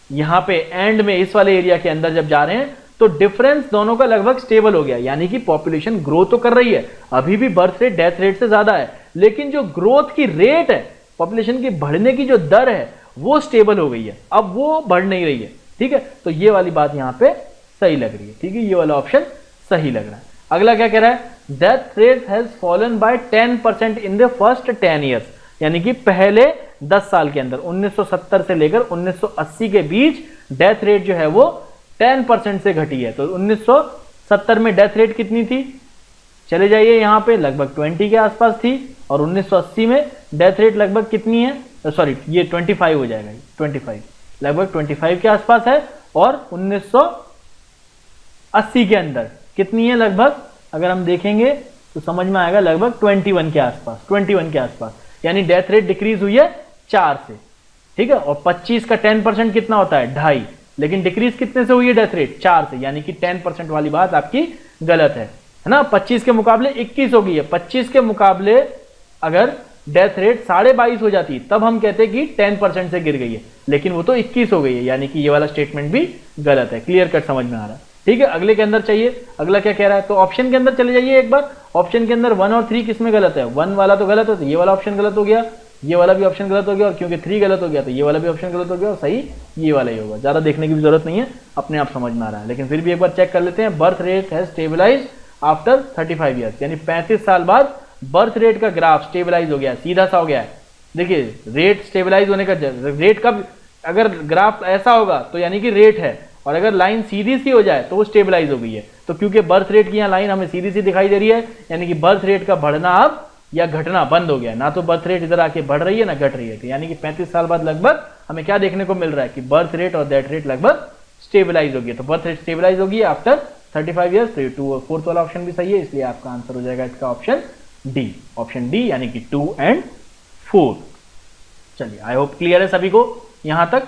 यहाँ पे एंड में इस वाले एरिया के अंदर जब जा रहे हैं तो डिफरेंस दोनों का लगभग स्टेबल हो गया, यानी कि पॉपुलेशन ग्रो तो कर रही है, अभी भी बर्थ रेट डेथ रेट से ज्यादा है, लेकिन जो ग्रोथ की रेट है, पॉपुलेशन की बढ़ने की जो दर है वो स्टेबल हो गई है, अब वो बढ़ नहीं रही है। ठीक है, तो ये वाली बात यहां पे सही लग रही है। ठीक है, ये वाला ऑप्शन सही लग रहा है। अगला क्या कह रहा है, death rate has fallen bye 10% in the first 10 years, यानी कि पहले 10 साल के अंदर 1970 से लेकर 1980 के बीच डेथ रेट जो है वो 10% से घटी है। तो 1970 में डेथ रेट कितनी थी, चले जाइए यहां पे लगभग 20 के आसपास थी, और 1980 में डेथ रेट लगभग कितनी है, सॉरी ये 25 हो जाएगा, 25 लगभग 25 के आसपास है, और 1980 के अंदर कितनी है लगभग, अगर हम देखेंगे तो समझ में आएगा लगभग 21 के आसपास, 21 के आसपास, यानी डेथ रेट डिक्रीज हुई है 4 से। ठीक है, और 25 का 10% कितना होता है 2.5, लेकिन डिक्रीज कितने से हुई है डेथ रेट 4 से, यानी कि 10% वाली बात आपकी गलत है ना। 25 के मुकाबले 21 हो गई है, 25 के मुकाबले अगर डेथ रेट 22.5 हो जाती तब हम कहते कि 10% से गिर गई है, लेकिन वो तो 21 हो गई है, यानी कि ये वाला स्टेटमेंट भी गलत है। क्लियर कट समझ में आ रहा है। ठीक है, अगले के अंदर चाहिए, अगला क्या कह रहा है, तो ऑप्शन के अंदर चले जाइए एक बार। ऑप्शन के अंदर 1 और 3 किसमें गलत है, 1 वाला तो गलत है, तो ये वाला ऑप्शन गलत हो गया, ये वाला भी ऑप्शन गलत हो गया, और क्योंकि 3 गलत हो गया तो ये वाला भी ऑप्शन गलत हो गया, और सही ये वाला ही होगा। ज्यादा देखने की भी जरूरत नहीं है, अपने आप समझ में आ रहा है, लेकिन फिर भी एक बार चेक कर लेते हैं। Birth rate has stabilise after 35 years, यानी 35 साल बाद बर्थ रेट का ग्राफ स्टेबलाइज हो गया है, सीधा सा हो गया है। देखिए रेट स्टेबलाइज होने का रेट कब, अगर ग्राफ ऐसा होगा तो यानी कि रेट है, और अगर लाइन सीधी सी हो जाए तो वो स्टेबलाइज हो गई है। तो क्योंकि बर्थ रेट की यहाँ लाइन हमें सीधी सी दिखाई दे रही है, यानी कि बर्थ रेट का बढ़ना अब या घटना बंद हो गया, ना तो बर्थ रेट इधर आके बढ़ रही है ना घट रही है, यानी कि 35 साल बाद लगभग हमें क्या देखने को मिल रहा है कि बर्थ रेट और डेथ रेट लगभग स्टेबलाइज हो गया। तो बर्थ रेट स्टेबलाइज होगी आफ्टर 35 ईयर्स। तो 2 और 4th वाला ऑप्शन भी सही है, इसलिए आपका आंसर हो जाएगा इसका ऑप्शन डी, ऑप्शन डी, यानी कि 2 और 4। चलिए, आई होप क्लियर है सभी को यहां तक।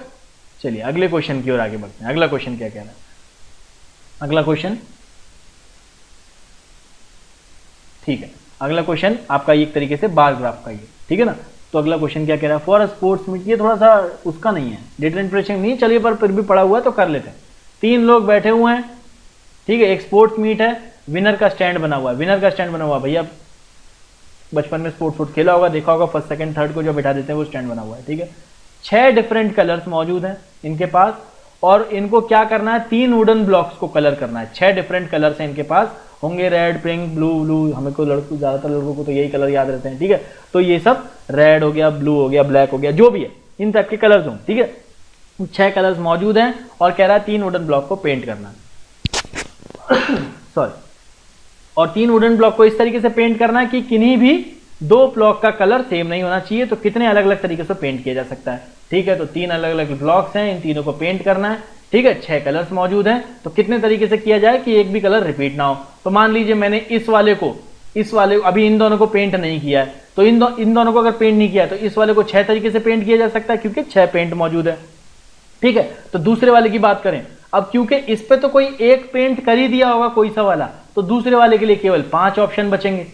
चलिए अगले क्वेश्चन की ओर आगे बढ़ते हैं। अगला क्वेश्चन क्या कह रहा है, अगला क्वेश्चन, ठीक है, अगला क्वेश्चन आपका एक तरीके से बार ग्राफ का ही है, ठीक है ना। तो अगला क्वेश्चन क्या कह रहा है, फॉर स्पोर्ट्स मीट, ये थोड़ा सा उसका नहीं है, डेटा इंटरेस्टिंग नहीं, चलिए पर फिर भी पड़ा हुआ है तो कर लेते हैं। 3 लोग बैठे हुए हैं, ठीक है, एक स्पोर्ट्स मीट है, विनर का स्टैंड बना हुआ है, विनर का स्टैंड बना हुआ है, भैया बचपन में स्पोर्ट्स फुट खेला होगा, देखा होगा, फर्स्ट सेकंड थर्ड को जो बैठा देते हैं वो स्टैंड बना हुआ है। ठीक है, 6 डिफरेंट कलर्स मौजूद हैं इनके पास, और इनको क्या करना है, 3 वुडन ब्लॉक्स को कलर करना है। 6 डिफरेंट कलर्स हैं इनके पास, होंगे रेड, पिंक, ब्लू, हमें को लड़कों, ज्यादातर लड़कों को तो यही कलर याद रहते हैं। ठीक है, तो ये सब रेड हो गया, ब्लू हो गया, ब्लैक हो गया, जो भी है इन टाइप के कलर्स हों। ठीक है, 6 कलर्स मौजूद हैं और कह रहा है 3 वुडन ब्लॉक को पेंट करना सॉरी, और 3 वुडन ब्लॉक को इस तरीके से पेंट करना है कि किन्हीं भी 2 ब्लॉक का कलर सेम नहीं होना चाहिए। तो कितने अलग अलग तरीके से पेंट किया जा सकता है। ठीक है, तो 3 अलग अलग ब्लॉक्स हैं, इन तीनों को पेंट करना है। ठीक है, 6 कलर्स मौजूद हैं, तो कितने तरीके से किया जाए कि एक भी कलर रिपीट ना हो। तो मान लीजिए मैंने इस वाले अभी इन दोनों को पेंट नहीं किया है, तो इन दोनों को अगर पेंट नहीं किया है तो इस वाले को 6 तरीके से पेंट किया जा सकता है, क्योंकि 6 पेंट मौजूद है। ठीक है, तो दूसरे वाले की बात करें, अब क्योंकि इस पे तो कोई एक पेंट कर ही दिया होगा कोई सा वाला, तो दूसरे वाले के लिए केवल 5 ऑप्शन बचेंगे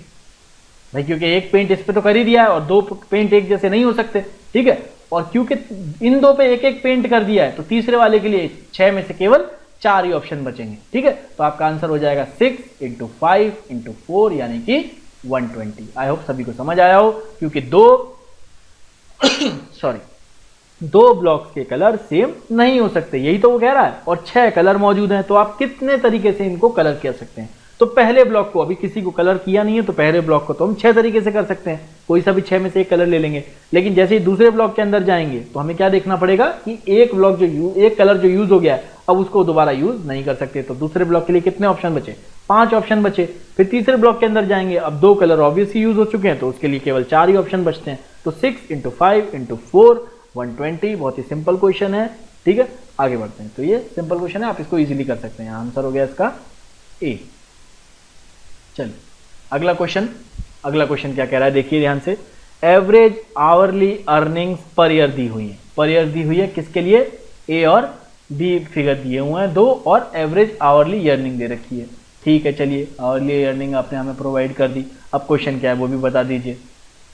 भाई, क्योंकि एक पेंट इस पे तो कर ही दिया है और 2 पेंट एक जैसे नहीं हो सकते। ठीक है, और क्योंकि इन 2 पे एक एक पेंट कर दिया है, तो तीसरे वाले के लिए 6 में से केवल 4 ही ऑप्शन बचेंगे। ठीक है, तो आपका आंसर हो जाएगा 6 × 5 × 4, यानी कि 120। आई होप सभी को समझ आया हो, क्योंकि 2 ब्लॉक्स के कलर सेम नहीं हो सकते, यही तो वो कह रहा है, और 6 कलर मौजूद हैं, तो आप कितने तरीके से इनको कलर कर सकते हैं। तो पहले ब्लॉक को अभी किसी को कलर किया नहीं है, तो पहले ब्लॉक को तो हम 6 तरीके से कर सकते हैं, कोई सा भी 6 में से एक कलर ले लेंगे। लेकिन जैसे ही दूसरे ब्लॉक के अंदर जाएंगे तो हमें क्या देखना पड़ेगा कि एक कलर जो यूज हो गया है, अब उसको दोबारा यूज नहीं कर सकते। तो दूसरे ब्लॉक के लिए कितने ऑप्शन बचे, 5 ऑप्शन बचे। फिर तीसरे ब्लॉक के अंदर जाएंगे, अब 2 कलर ऑब्वियसली यूज हो चुके हैं, तो उसके लिए केवल 4 ही ऑप्शन बचते हैं। तो 6 × 5 × 4, 120। बहुत ही सिंपल क्वेश्चन है। ठीक है, आगे बढ़ते हैं। तो ये सिंपल क्वेश्चन है, आप इसको इजीली कर सकते हैं। आंसर हो गया इसका ए। चलिए अगला क्वेश्चन अगला क्वेश्चन क्या कह रहा है, देखिए ध्यान से। Average hourly earnings per year दी हुई है, पर ईयर दी हुई है किसके लिए, ए और बी फिगर दिए हुए हैं दो, और एवरेज आवरली अर्निंग दे रखी है। ठीक है, चलिए आवरली अर्निंग आपने हमें प्रोवाइड कर दी। अब क्वेश्चन क्या है वो भी बता दीजिए।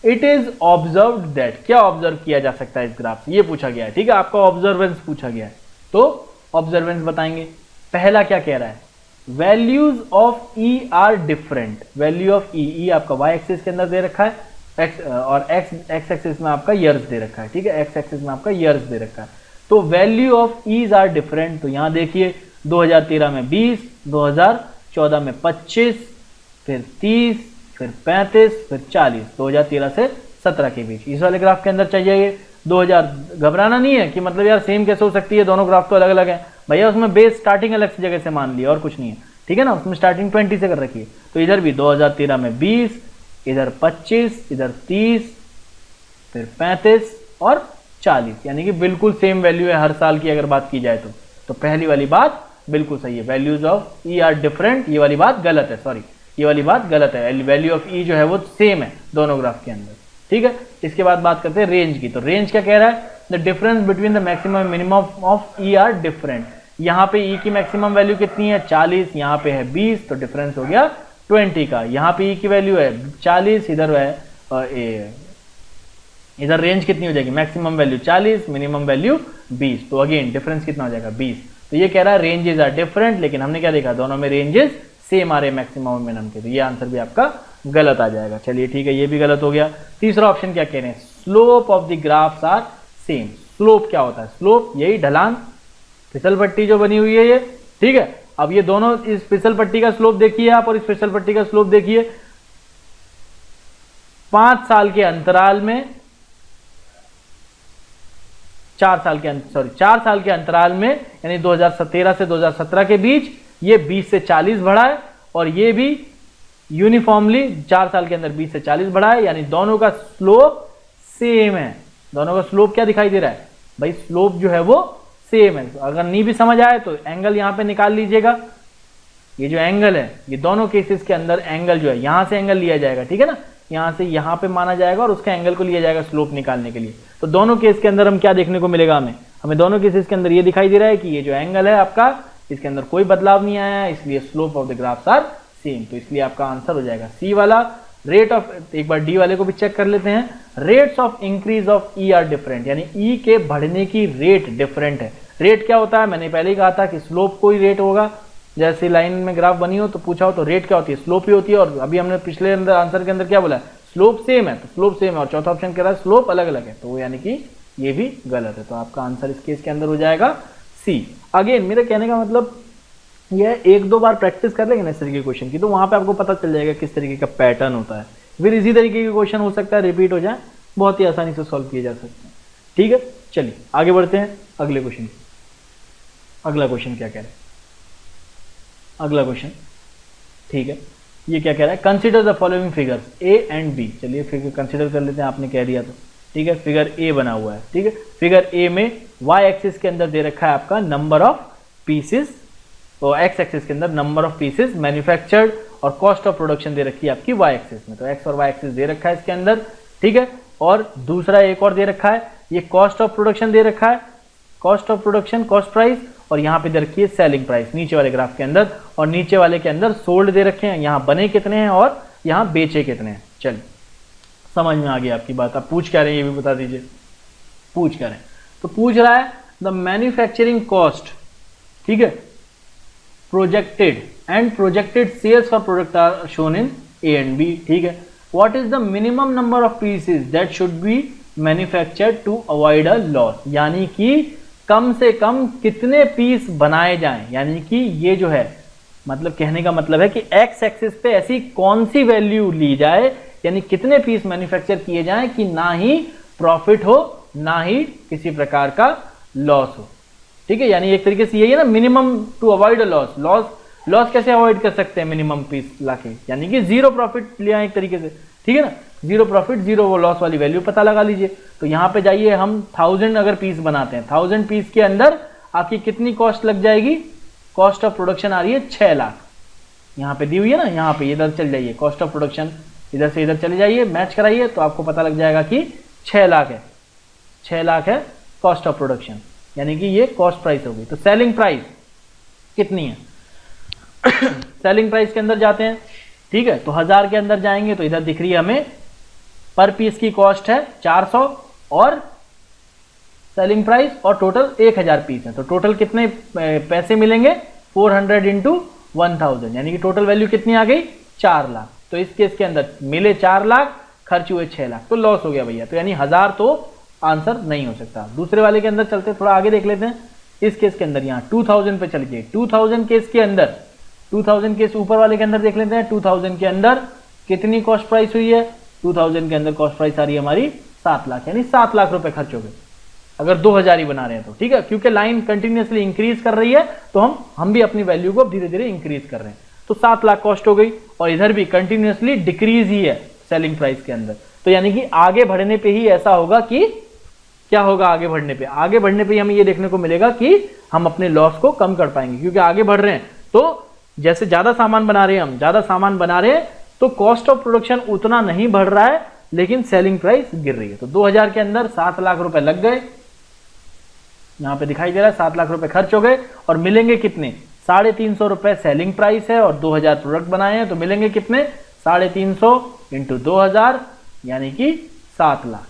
इट इज ऑब्जर्व्ड दैट, क्या ऑब्जर्व किया जा सकता है इस ग्राफ से, ये पूछा गया है। ठीक है, आपका ऑब्जर्वेंस पूछा गया है, तो ऑब्जर्वेंस बताएंगे। पहला क्या कह रहा है, values of E are different. Value of E आपका वाई एक्सिस के अंदर दे रखा है, एक्स और एक्स एक्सिस में आपका ईयर्स दे रखा है। ठीक है, एक्स एक्सिस में आपका ईयर्स दे रखा है। तो value of E's are different, तो यहां देखिए 2013 में 20, 2014 में 25, फिर 30, फिर 35, फिर 40, 2013 से 17 के बीच। इस वाले ग्राफ के अंदर चाहिए ये 2000। घबराना नहीं है कि मतलब यार सेम कैसे हो सकती है, दोनों ग्राफ तो अलग अलग है भैया, उसमें बेस स्टार्टिंग अलग से जगह से मान लिया और कुछ नहीं है। ठीक है ना, उसमें स्टार्टिंग 20 से कर रखी है। तो इधर भी 2013 में 20, इधर 25, इधर 30, फिर 35 और 40, यानी कि बिल्कुल सेम वैल्यू है हर साल की अगर बात की जाए तो पहली वाली बात बिल्कुल सही है। Values of E are different, ये वाली बात गलत है, सॉरी ये वाली बात गलत है। वैल्यू ऑफ ई जो है वो सेम है दोनों ग्राफ के अंदर। ठीक है, इसके बाद बात करते हैं रेंज की। तो रेंज क्या कह रहा है, the difference between the maximum minimum of E are different. यहाँ पे ई की मैक्सिमम वैल्यू कितनी है 40, यहाँ पे है 20, तो डिफरेंस हो गया 20 का। यहाँ पे ई की वैल्यू है 40, इधर है इधर रेंज कितनी हो जाएगी, मैक्सिमम वैल्यू 40, मिनिमम वैल्यू 20, तो अगेन डिफरेंस कितना हो जाएगा 20। तो ये कह रहा है रेंजेस आर डिफरेंट, लेकिन हमने क्या देखा, दोनों में रेंजेस सेम आ रहे मैक्सिमम और मिनिमम के, तो ये आंसर भी आपका गलत आ जाएगा। चलिए ठीक है, ये भी गलत हो गया। तीसरा ऑप्शन क्या कह रहे हैं, slope of the graphs are same. Slope क्या होता है, स्लोप यही ढलान, फिसल पट्टी जो बनी हुई है ये। ठीक है, अब ये दोनों, इस फिसल पट्टी का स्लोप देखिए आप और इस फिसल पट्टी का स्लोप देखिए। 5 साल के अंतराल में 4 साल के अंतराल में, यानी 2013 से 2017 के बीच ये 20 से 40 बढ़ा है, और ये भी यूनिफॉर्मली 4 साल के अंदर 20 से 40 बढ़ा है, यानी दोनों का स्लोप सेम है। दोनों का स्लोप क्या दिखाई दे रहा है भाई, स्लोप जो है वो सेम है। अगर नहीं भी समझ आए तो एंगल यहां पे निकाल लीजिएगा। ये जो एंगल है, ये दोनों केसेस के अंदर एंगल जो है यहां से एंगल लिया जाएगा। ठीक है ना, यहां से यहां पे माना जाएगा और उसका एंगल को लिया जाएगा स्लोप निकालने के लिए। तो दोनों केस के अंदर हम क्या देखने को मिलेगा, हमें दोनों केसेस के अंदर ये दिखाई दे रहा है कि ये जो एंगल है आपका, इसके अंदर कोई बदलाव नहीं आया है, इसलिए slope of the graphs are same. तो इसलिए आपका आंसर हो जाएगा सी वाला। रेट ऑफ, एक बार डी वाले को भी चेक कर लेते हैं। Rates of increase of E are different, यानी ई के बढ़ने की रेट डिफरेंट है। रेट क्या होता है, मैंने पहले ही कहा था कि स्लोप कोई रेट होगा, जैसे लाइन में ग्राफ बनी हो तो पूछा हो तो रेट क्या होती है, स्लोप ही होती है। और अभी हमने पिछले आंसर के अंदर क्या बोला, स्लोप सेम है, तो स्लोप सेम है। और चौथा ऑप्शन कह रहा है स्लोप अलग अलग है, तो यानी कि ये भी गलत है। तो आपका आंसर इस केस के अंदर हो जाएगा सी। अगेन मेरे कहने का मतलब यह 1-2 बार प्रैक्टिस कर लेंगे ना इस तरीके के क्वेश्चन की, तो वहां पे आपको पता चल जाएगा किस तरीके का पैटर्न होता है। फिर इसी तरीके के क्वेश्चन हो सकता है रिपीट हो जाए, बहुत ही आसानी से सॉल्व किए जा सकते हैं। ठीक है, चलिए आगे बढ़ते हैं अगले क्वेश्चन। अगला क्वेश्चन क्या कह रहा है, अगला क्वेश्चन ठीक है, ये क्या कह रहा है, consider the following figures A and B. चलिए फिगर कंसिडर कर लेते हैं, आपने कह दिया तो ठीक है। फिगर ए बना हुआ है, ठीक है। फिगर ए में वाई एक्सिस के अंदर दे रखा है आपका नंबर ऑफ पीसेस, और एक्स एक्सिस के अंदर नंबर ऑफ पीसेस मैन्युफैक्चर्ड, और कॉस्ट ऑफ प्रोडक्शन दे रखी है आपकी वाई एक्सिस में। तो एक्स और वाई एक्सिस दे रखा है इसके अंदर, ठीक है। और दूसरा एक और दे रखा है, ये कॉस्ट ऑफ प्रोडक्शन दे रखा है, cost of production, cost price, और यहाँ पे दे रखी है सेलिंग प्राइस नीचे वाले ग्राफ के अंदर, और नीचे वाले के अंदर सोल्ड दे रखे हैं, यहाँ बने कितने हैं और यहाँ बेचे कितने हैं। चलिए समझ में आ गई आपकी बात। आप पूछ क्या रहे हैं ये भी बता दीजिए, पूछ क्या रहे हैं। तो पूछ रहा है द मैन्युफैक्चरिंग कॉस्ट, ठीक है, projected and projected sales for product are shown in A and B, ठीक है। What is the minimum number of pieces that should be manufactured to avoid a loss, यानी कि कम से कम कितने पीस बनाए जाएं, यानी कि ये जो है मतलब कहने का मतलब है कि एक्स एक्सिस पे ऐसी कौन सी वैल्यू ली जाए, यानी कितने पीस मैन्युफैक्चर किए जाएं कि ना ही प्रॉफिट हो ना ही किसी प्रकार का लॉस हो, ठीक है। यानी एक तरीके से यही है ना, minimum to avoid a loss. Loss कैसे अवॉइड कर सकते हैं मिनिमम पीस लाके, यानी कि जीरो प्रॉफिट लिया एक तरीके से, ठीक है ना। जीरो प्रॉफिट जीरो वो लॉस वाली वैल्यू पता लगा लीजिए। तो यहाँ पे जाइए, हम 1000 अगर पीस बनाते हैं, 1000 पीस के अंदर आपकी कितनी कॉस्ट लग जाएगी, कॉस्ट ऑफ प्रोडक्शन आ रही है 6 लाख, यहाँ पे दी हुई है ना, यहाँ पे इधर चल जाइए, कॉस्ट ऑफ प्रोडक्शन इधर से इधर चले जाइए, मैच कराइए, तो आपको पता लग जाएगा कि 6 लाख है, 6 लाख है कॉस्ट ऑफ प्रोडक्शन, यानी कि ये कॉस्ट प्राइस होगी। तो सेलिंग प्राइस कितनी है सेलिंग प्राइस के अंदर जाते हैं, ठीक है, तो 1000 के अंदर जाएंगे तो इधर दिख रही है हमें पर पीस की कॉस्ट है 400 और सेलिंग प्राइस और टोटल 1000 पीस है, तो टोटल कितने पैसे मिलेंगे 400 इंटू 1000, यानी कि टोटल वैल्यू कितनी आ गई 4 लाख। तो इस केस के अंदर मिले 4 लाख, खर्च हुए 6 लाख, तो लॉस हो गया भैया। तो यानी 1000 तो आंसर नहीं हो सकता। दूसरे वाले के अंदर चलते, थोड़ा आगे देख लेते हैं। इस केस के अंदर यहाँ 2000 पे चल के 2000 केस के अंदर 2000 केस ऊपर वाले के अंदर देख लेते हैं। 2000 के अंदर कितनी कॉस्ट प्राइस हुई है, 2000 के अंदर कॉस्ट प्राइस आ रही है हमारी 7 लाख, यानी 7 लाख रुपए खर्च हो गए अगर 2000 ही बना रहे हैं तो, ठीक है, क्योंकि लाइन कंटिन्यूअसली इंक्रीज कर रही है तो हम भी अपनी वैल्यू को धीरे धीरे इंक्रीज कर रहे हैं। तो 7 लाख कॉस्ट हो गई और इधर भी कंटिन्यूअसली डिक्रीज ही है सेलिंग प्राइस के अंदर। तो यानी कि आगे बढ़ने पे ही ऐसा होगा कि क्या होगा, आगे बढ़ने पे हमें ये देखने को मिलेगा कि हम अपने लॉस को कम कर पाएंगे, क्योंकि आगे बढ़ रहे हैं तो जैसे ज्यादा सामान बना रहे हैं तो कॉस्ट ऑफ प्रोडक्शन उतना नहीं बढ़ रहा है, लेकिन सेलिंग प्राइस गिर रही है। तो 2000 के अंदर 7 लाख रुपए लग गए, यहां पे दिखाई दे रहा है 7 लाख रुपए खर्च हो गए और मिलेंगे कितने 350 रुपए सेलिंग प्राइस है और 2000 प्रोडक्ट बनाए हैं, तो मिलेंगे कितने 350 इंटू 2000, यानी कि 7 लाख।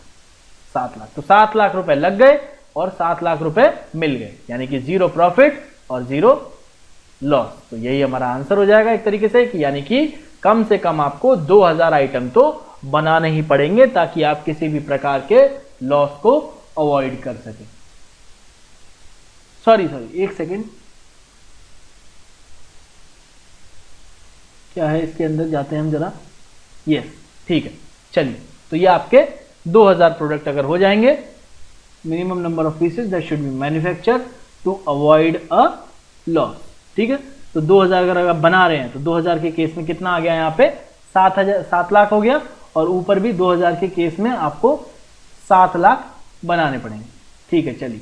तो 7 लाख रुपए लग गए और 7 लाख रुपए मिल गए, यानी कि 0 प्रॉफिट और 0 लॉस। तो यही हमारा आंसर हो जाएगा एक तरीके से कि यानी कि कम से कम आपको 2000 आइटम तो बनाने ही पड़ेंगे ताकि आप किसी भी प्रकार के लॉस को अवॉइड कर सके। सॉरी एक सेकेंड, क्या है इसके अंदर, जाते हैं हम जरा। यस, ठीक है, चलिए। तो ये आपके 2000 प्रोडक्ट अगर हो जाएंगे, minimum number of pieces that should be manufacture to avoid a loss, ठीक है। तो 2000 अगर आप बना रहे हैं तो 2000 के केस में कितना आ गया यहाँ पे 7 लाख हो गया और ऊपर भी 2000 के केस में आपको 7 लाख बनाने पड़ेंगे, ठीक है। चलिए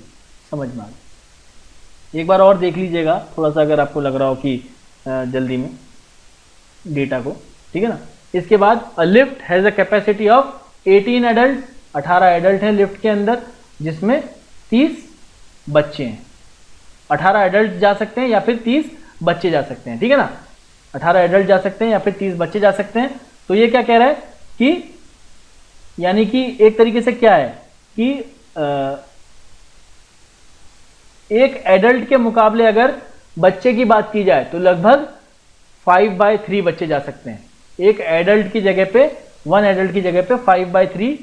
समझ में आ गया। एक बार और देख लीजिएगा थोड़ा सा अगर आपको लग रहा हो कि जल्दी में डेटा को, ठीक है ना। इसके बाद a lift has a capacity of 18 adult, 18 adult हैं लिफ्ट के अंदर, जिसमें 30 बच्चे हैं। 18 एडल्ट जा सकते हैं या फिर 30 बच्चे जा सकते हैं, ठीक है ना। 18 एडल्ट जा सकते हैं या फिर 30 बच्चे जा सकते हैं। तो ये क्या कह रहा है कि यानी कि एक तरीके से क्या है कि एक एडल्ट के मुकाबले अगर बच्चे की बात की जाए तो लगभग 5/3 बच्चे जा सकते हैं। एक एडल्ट की जगह पे 1 एडल्ट की जगह पे 5/3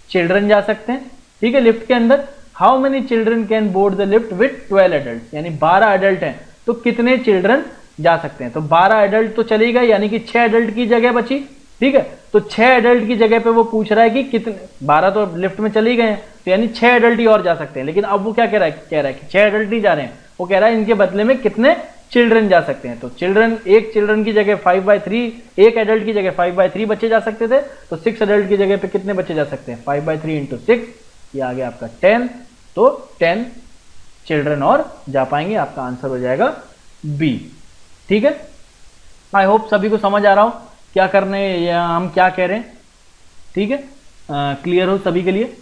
चिल्ड्रन जा सकते हैं, ठीक है, लिफ्ट के अंदर। How many children can board the lift with 12 adult, यानी 12 एडल्ट हैं तो कितने चिल्ड्रन जा सकते हैं। तो 12 एडल्ट तो चली गई, यानी कि 6 एडल्ट की जगह बची, ठीक है। तो 6 एडल्ट की जगह पे वो पूछ रहा है कि कितने, 12 तो लिफ्ट में चली गए हैं तो यानी 6 एडल्ट ही और जा सकते हैं। लेकिन अब वो क्या कह रहा है कि 6 एडल्ट नहीं जा रहे हैं, वो कह रहा है इनके बदले में कितने चिल्ड्रन जा सकते हैं। तो एक चिल्ड्रन की जगह 5/3, एक एडल्ट की जगह 5/3 बच्चे जा सकते थे, तो 6 एडल्ट की जगह पे कितने बच्चे जा सकते हैं 5/3 इंटू 6, ये आ गया आपका 10। तो 10 चिल्ड्रन और जा पाएंगे, आपका आंसर हो जाएगा बी, ठीक है। आई होप सभी को समझ आ रहा हो क्या करने या हम क्या कह रहे हैं, ठीक है, क्लियर हो सभी के लिए।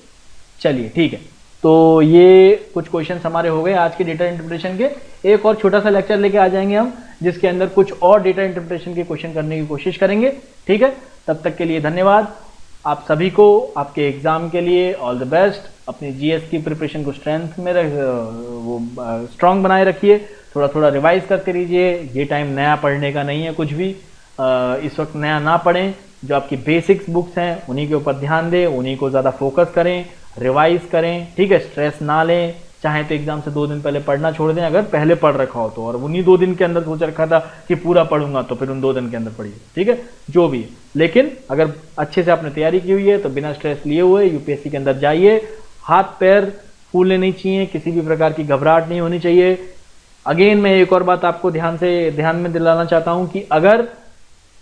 चलिए ठीक है, तो ये कुछ क्वेश्चन हमारे हो गए आज के डेटा इंटरप्रिटेशन के। एक और छोटा सा लेक्चर लेके आ जाएंगे हम, जिसके अंदर कुछ और डेटा इंटरप्रिटेशन के क्वेश्चन करने की कोशिश करेंगे, ठीक है। तब तक के लिए धन्यवाद आप सभी को, आपके एग्जाम के लिए ऑल द बेस्ट। अपनी जीएस की प्रिपरेशन को स्ट्रेंथ में स्ट्रांग बनाए रखिए, थोड़ा थोड़ा रिवाइज करते रहिए। ये टाइम नया पढ़ने का नहीं है, कुछ भी इस वक्त नया ना पढ़ें। जो आपकी बेसिक्स बुक्स हैं उन्हीं के ऊपर ध्यान दें, उन्हीं को ज़्यादा फोकस करें, रिवाइज करें, ठीक है। स्ट्रेस ना लें, चाहे तो एग्जाम से 2 दिन पहले पढ़ना छोड़ दें अगर पहले पढ़ रखा हो तो, और उन्हीं 2 दिन के अंदर सोच रखा था कि पूरा पढ़ूंगा तो फिर उन 2 दिन के अंदर पढ़िए, ठीक है, जो भी है। लेकिन अगर अच्छे से आपने तैयारी की हुई है तो बिना स्ट्रेस लिए हुए यूपीएससी के अंदर जाइए। हाथ पैर फूलने नहीं चाहिए, किसी भी प्रकार की घबराहट नहीं होनी चाहिए। अगेन मैं एक और बात आपको ध्यान में दिलाना चाहता हूं कि अगर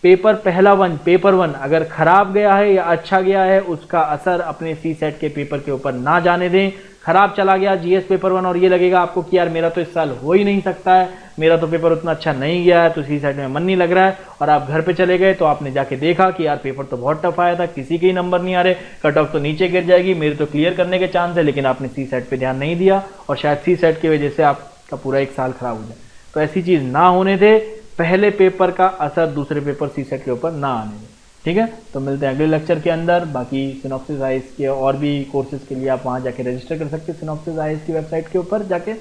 पेपर पेपर 1 अगर खराब गया है या अच्छा गया है, उसका असर अपने सी सेट के पेपर के ऊपर ना जाने दें। खराब चला गया जीएस पेपर 1 और ये लगेगा आपको कि यार मेरा तो इस साल हो ही नहीं सकता है, मेरा तो पेपर उतना अच्छा नहीं गया है, तो सी सेट में मन नहीं लग रहा है, और आप घर पे चले गए तो आपने जाके देखा कि यार पेपर तो बहुत टफ आया था, किसी के ही नंबर नहीं आ रहे, कट ऑफ तो नीचे गिर जाएगी, मेरे तो क्लियर करने के चांस है, लेकिन आपने सी सेट पे ध्यान नहीं दिया और शायद सी सेट की वजह से आपका पूरा एक साल खराब हो जाए। तो ऐसी चीज़ ना होने दे, पहले पेपर का असर दूसरे पेपर सी सेट के ऊपर ना आने दे। ठीक है, तो मिलते हैं अगले लेक्चर के अंदर। बाकी सिनॉप्सिस आईएएस के और भी कोर्सेज के लिए आप वहाँ जाके रजिस्टर कर सकते हैं सिनॉप्सिस आईएएस की वेबसाइट के ऊपर जाके।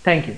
Thank you.